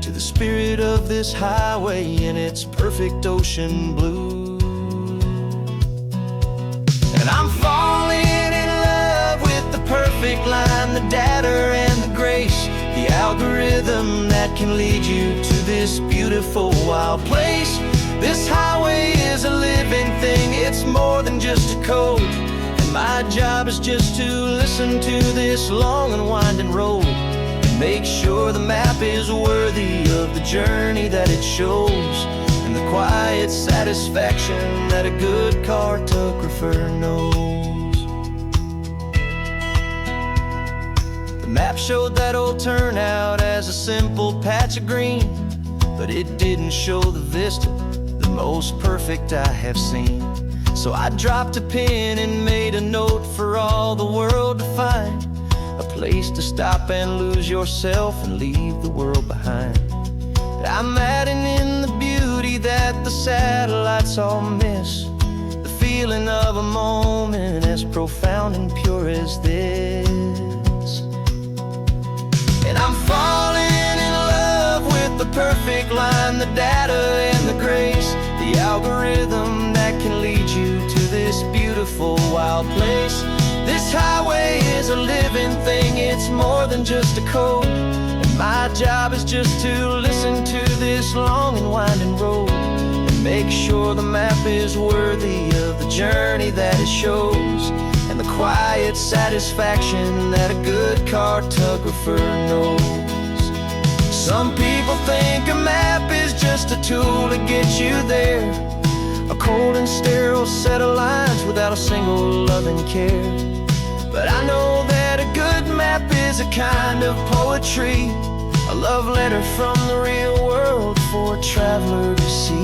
to the spirit of this highway in its perfect ocean blue. And I'm falling in love with the perfect line, the data and the grace, the algorithm that can lead you to this beautiful wild place. This highway is a living thing, it's more than just a code, and my job is just to listen to this long and winding road and make sure the map is worthy of the journey that it shows, and the quiet satisfaction that a good cartographer knows. The map showed that old turnout as a simple patch of green, but it didn't show the vista, the most perfect I have seen. So I dropped a pin and made a note for all the world to find, a place to stop and lose yourself and leave the world behind. I'm adding in the beauty that the satellites all miss, the feeling of a moment as profound and pure as this. And I'm falling in love with the perfect line, the data and the grace, the algorithm that can lead you to this beautiful wild place. This highway is a living thing, it's more than just a code, and my job is just to listen to this long and winding road and make sure the map is worthy of the journey that it shows, and the quiet satisfaction that a good cartographer knows. Some people think a map is just a tool to get you there, a cold and sterile set of lines without a single loving care. But I know that a good map is a kind of poetry, a love letter from the real world for a traveler to see.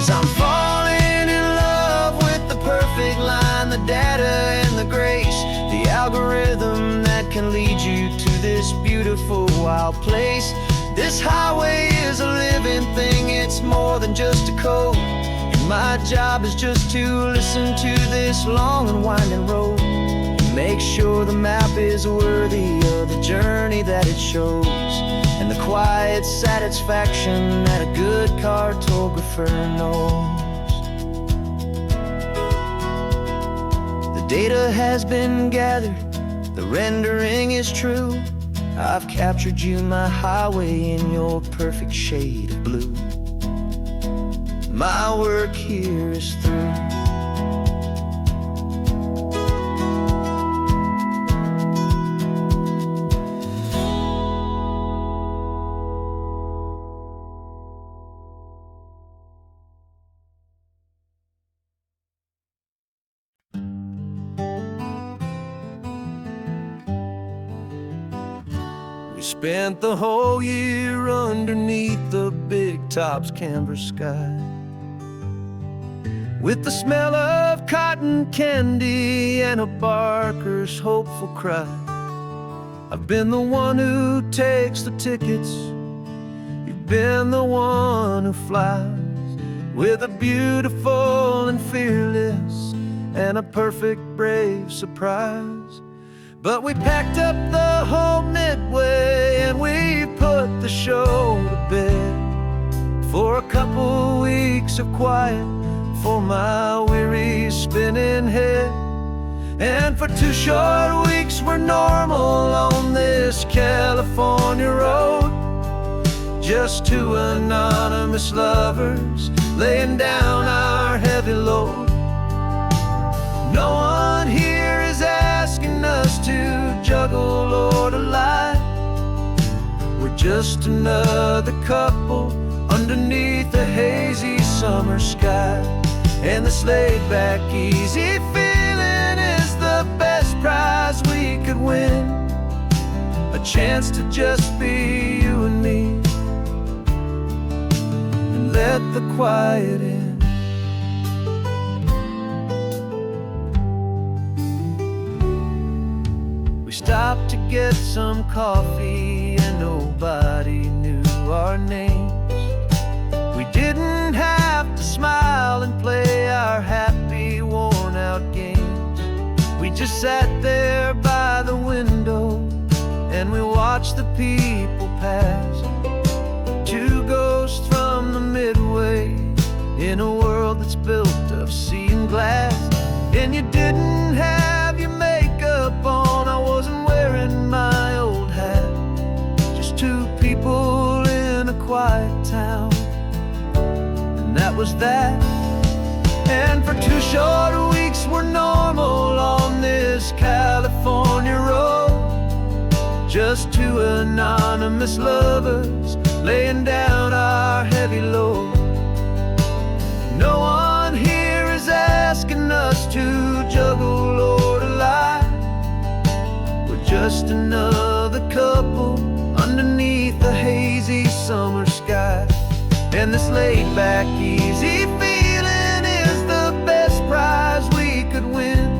I'm falling in love with the perfect line, the data and the grace, the algorithm that can lead you to this beautiful wild place. This highway is a living thing, it's more than just a code, and my job is just to listen to this long and winding road and make sure the map is worthy of the journey that it shows, and the quiet satisfaction that a good cartographer knows. The data has been gathered, the rendering is true. I've captured you, my highway, in your perfect shade of blue. My work here is through. spent the whole year underneath the big top's canvas sky, with the smell of cotton candy and a barker's hopeful cry. I've been the one who takes the tickets, you've been the one who flies, with a beautiful and fearless and a perfect brave surprise. But we packed up the whole Midway and we put the show to bed, for a couple weeks of quiet for my weary spinning head. And for 2 short weeks we're normal on this California road, just 2 anonymous lovers laying down our heavy load. No one here is asking us to juggle or to lie. We're just another couple underneath a hazy summer sky. And this laid-back, easy feeling is the best prize we could win, a chance to just be you and me, and let the quiet in. We stopped to get some coffee and nobody knew our names. We didn't have to smile and play our happy, worn-out games. We just sat there by the window and we watched the people pass, 2 ghosts from the Midway in a world that's built of sea and glass. And you didn't have your makeup on, I wasn't wearing my old hat, just 2 people in a quiet town, and that was that. And for 2 short weeks we're normal on this California road, just 2 anonymous lovers laying down our heavy load. No one here is asking us to juggle or to lie. We're just another couple underneath the hazy summer sky. And this laid-back, easy feeling is the best prize we could win,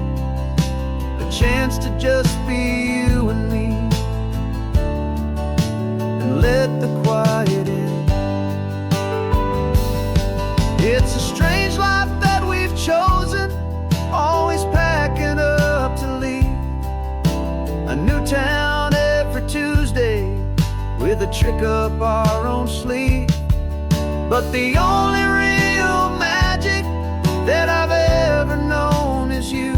a chance to just be you and me, and let the quiet in. It's a strange life that we've chosen, always packing up to leave a new town every Tuesday with a trick up our own sleeve. But the only real magic that I've ever known is you,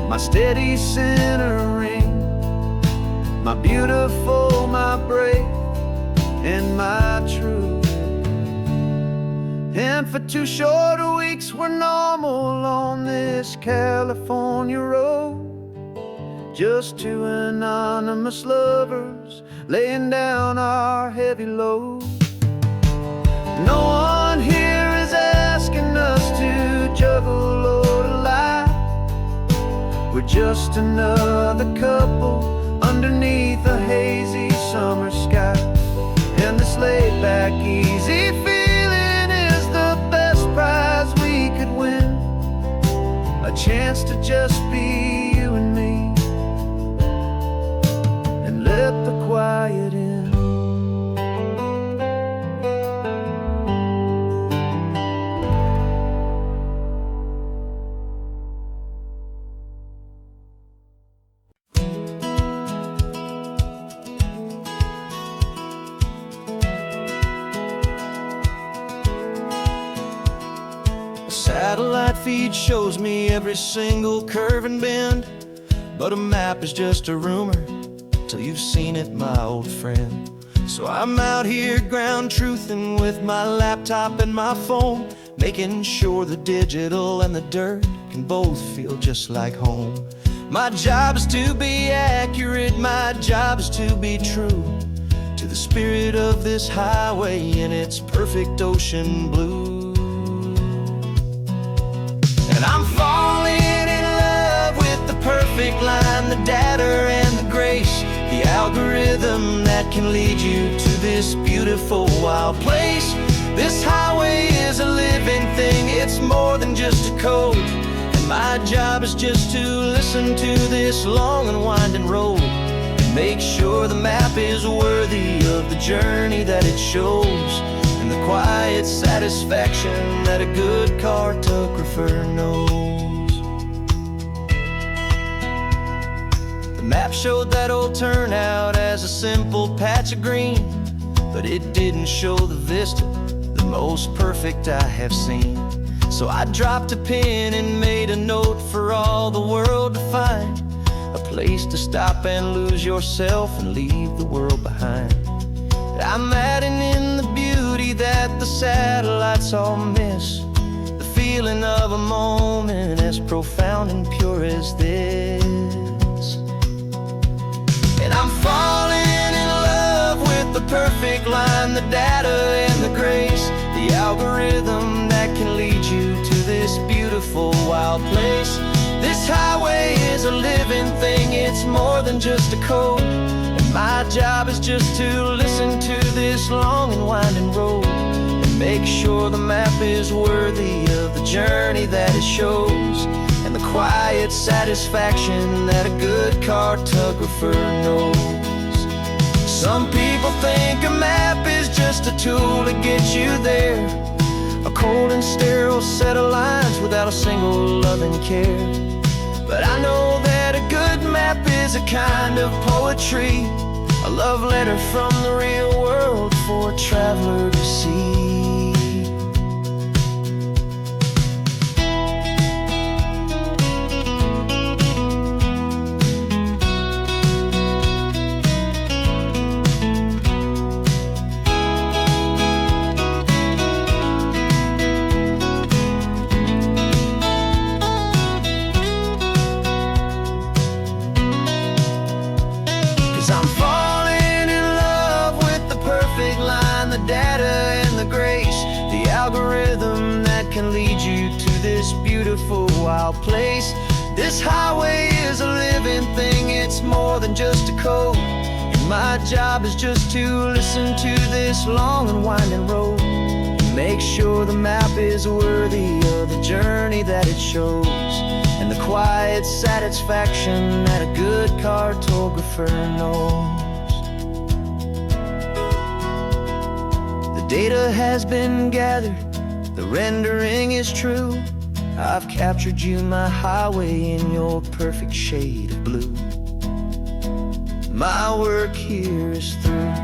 my steady centering, my beautiful, my brave, and my true. And for 2 short weeks we're normal on this California road, just 2 anonymous lovers laying down our heavy load. No one here is asking us to juggle or to lie. We're just another couple underneath a hazy summer sky. And this laid-back, easy feeling is the best prize we could win, a chance to just be you and me, and let the quiet in. Satellite feed shows me every single curve and bend, but a map is just a rumor till you've seen it, my old friend. So I'm out here ground truthing with my laptop and my phone, making sure the digital and the dirt can both feel just like home. My job is to be accurate, my job is to be true to the spirit of this highway in its perfect ocean blue. And I'm falling in love with the perfect line, the data and the grace, the algorithm that can lead you to this beautiful wild place. This highway is a living thing, it's more than just a code. And my job is just to listen to this long and winding road and make sure the map is worthy of the journey that it shows, and the quiet satisfaction that a good cartographer knows. The map showed that old turnout as a simple patch of green, but it didn't show the vista, the most perfect I have seen. So I dropped a pin and made a note for all the world to find, a place to stop and lose yourself and leave the world behind. I'm adding in the beauty that the satellites all miss, the feeling of a moment as profound and pure as this. And I'm falling in love with the perfect line, the data and the grace, the algorithm that can lead you to this beautiful wild place. This highway is a living thing, it's more than just a code. And my job is just to listen to this long and winding road and make sure the map is worthy of the journey that it shows, and the quiet satisfaction that a good cartographer knows. Some people think a map is just a tool to get you there, a cold and sterile set of lines without a single loving care. But I know that a good map is a kind of poetry, a love letter from the real world for a traveler to see. 'Cause I'm falling in love with the perfect line, the data and the grace, the algorithm that can lead you to this beautiful wild place. This highway is a living thing, it's more than just a code. And my job is just to listen to this long and winding road, make sure the map is worthy of the journey that it shows, and the quiet satisfaction that a good cartographer knows. The data has been gathered, the rendering is true. I've captured you, my highway, in your perfect shade of blue. My work here is through.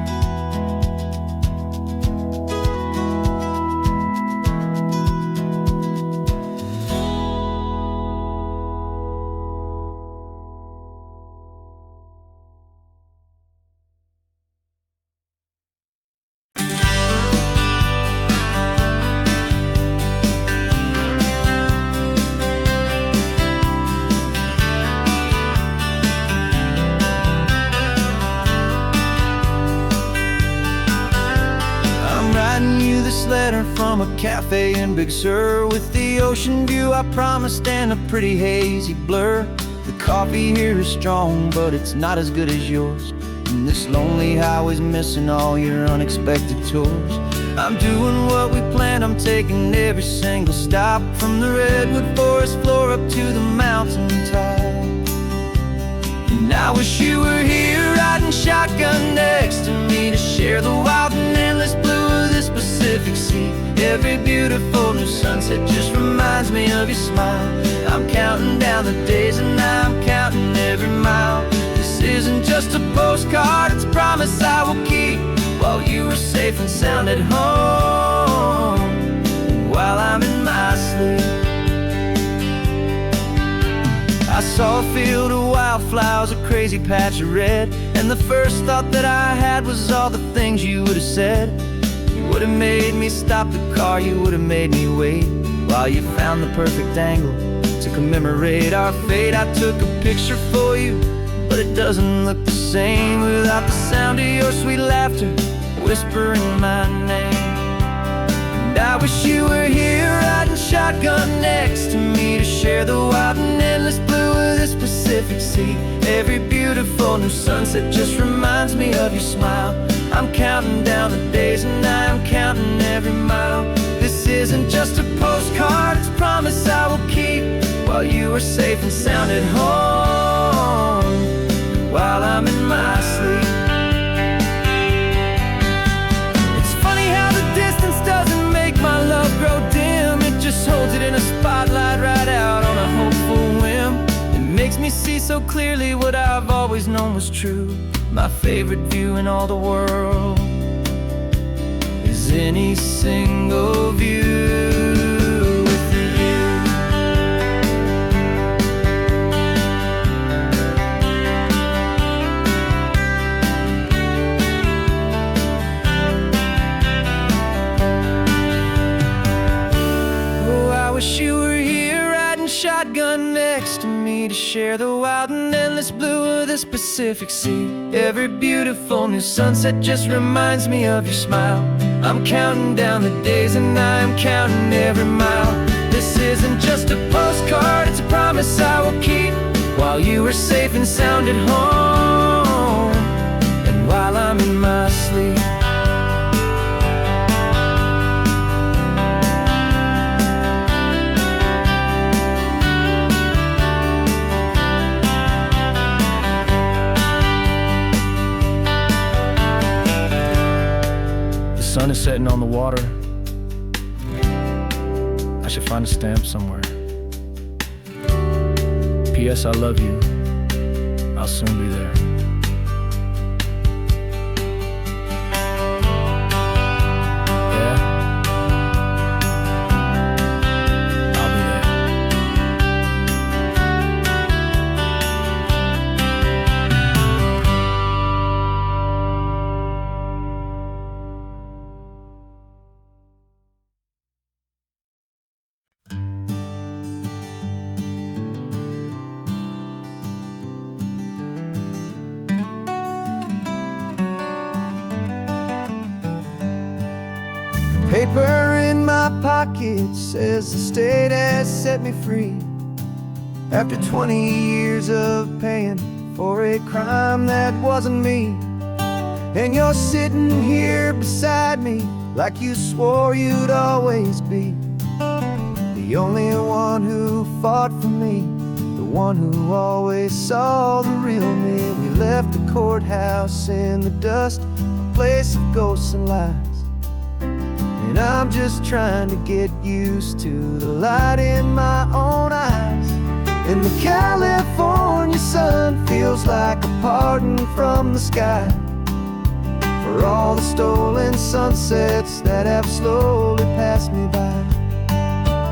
Letter from a cafe in Big Sur, with the ocean view I promised and a pretty hazy blur. The coffee here is strong, but it's not as good as yours, and this lonely highway's missing all your unexpected tours. I'm doing what we planned, I'm taking every single stop, from the redwood forest floor up to the mountain top. And I wish you were here riding shotgun next to me to share the wild and endless blue of this Pacific Sea. Every beautiful new sunset just reminds me of your smile. I'm counting down the days and I'm counting every mile. This isn't just a postcard, it's a promise I will keep, while you are safe and sound at home, while I'm in my sleep. I saw a field of wildflowers, a crazy patch of red, and the first thought that I had was all the things you would have said. You would have made me stop the car, you would have made me wait, while you found the perfect angle to commemorate our fate. I took a picture for you, but it doesn't look the same without the sound of your sweet laughter whispering my name. And I wish you were here riding shotgun next to me to share the wild and endless blue of this Pacific Pacific Sea. Every beautiful new sunset just reminds me of your smile. I'm counting down the days and I'm counting every mile. This isn't just a postcard, it's a promise I will keep, while you are safe and sound at home, while I'm in my sleep. It's funny how the distance doesn't make my love grow dim. It just holds it in a spotlight right out on a hopeful whim. It makes me see so clearly what I've always known was true. My favorite view in all the world is any single view with you. Oh, I wish you were here riding shotgun next to me to share the wild and endless blue of this Pacific Sea. Every beautiful new sunset just reminds me of your smile. I'm counting down the days and I'm counting every mile. This isn't just a postcard, it's a promise I will keep, while you are safe and sound at home, and while I'm in my sleep. The sun is setting on the water. I should find a stamp somewhere. P.S. I love you. I'll soon be there. Yeah? I'll be there. Paper in my pocket says the state has set me free, after 20 years of paying for a crime that wasn't me. And you're sitting here beside me like you swore you'd always be, the only one who fought for me, the one who always saw the real me. We left the courthouse in the dust, a place of ghosts and lies. And I'm just trying to get used to the light in my own eyes. And the California sun feels like a pardon from the sky for all the stolen sunsets that have slowly passed me by.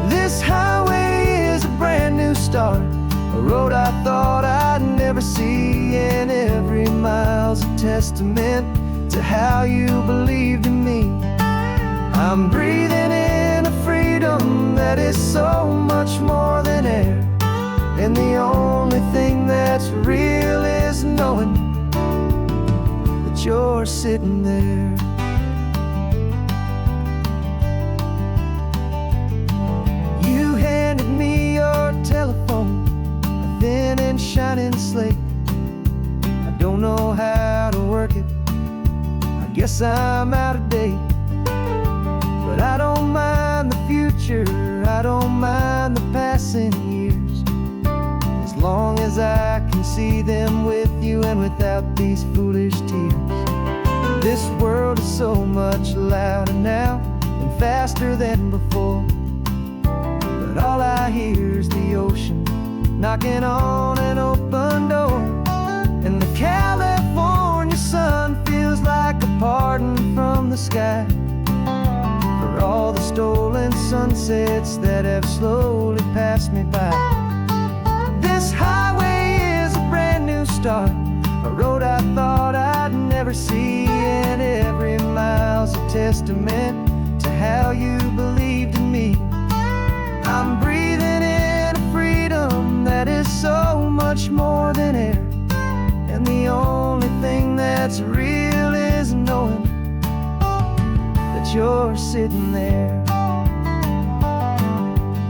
This highway is a brand new start, a road I thought I'd never see, and every mile's a testament to how you believed in me. I'm breathing in a freedom that is so much more than air, and the only thing that's real is knowing that you're sitting there. You handed me your telephone, a thin and shining slate. I don't know how to work it, I guess I'm out of date. But I don't mind the future, I don't mind the passing years, as long as I can see them with you and without these foolish tears. This world is so much louder now and faster than before, but all I hear is the ocean knocking on an open door. And the California sun feels like a pardon from the sky for all the stolen sunsets that have slowly passed me by. This highway is a brand new start, a road I thought I'd never see, and every mile's a testament to how you believed in me. I'm breathing in a freedom that is so much more than air, and the only thing that's real is knowing that you're sitting there.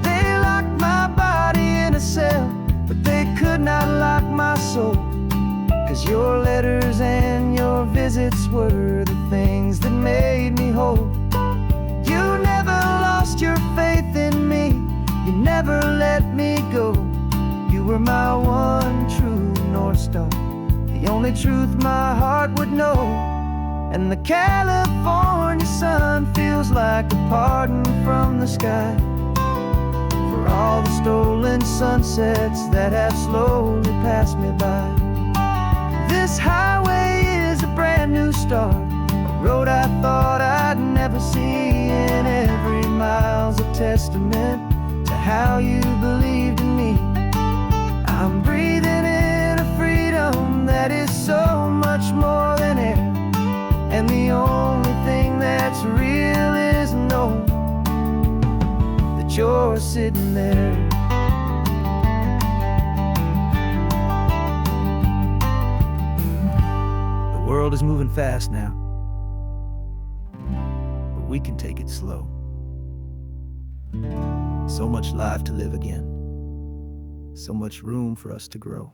They locked my body in a cell, but they could not lock my visits were the things that made me whole. You never lost your faith in me, you never let me go. You were my one true North Star, the only truth my heart would know. And the California sun feels like a pardon from the sky for all the stolen sunsets that have slowly passed me by. This highway is a brand new start, a road I thought I'd never see, and every mile's a testament to how you believed in me. I'm breathing in a freedom that is so much more than air, and the only thing that's real is knowing that you're sitting there. The world is moving fast now, but we can take it slow. So much life to live again, so much room for us to grow.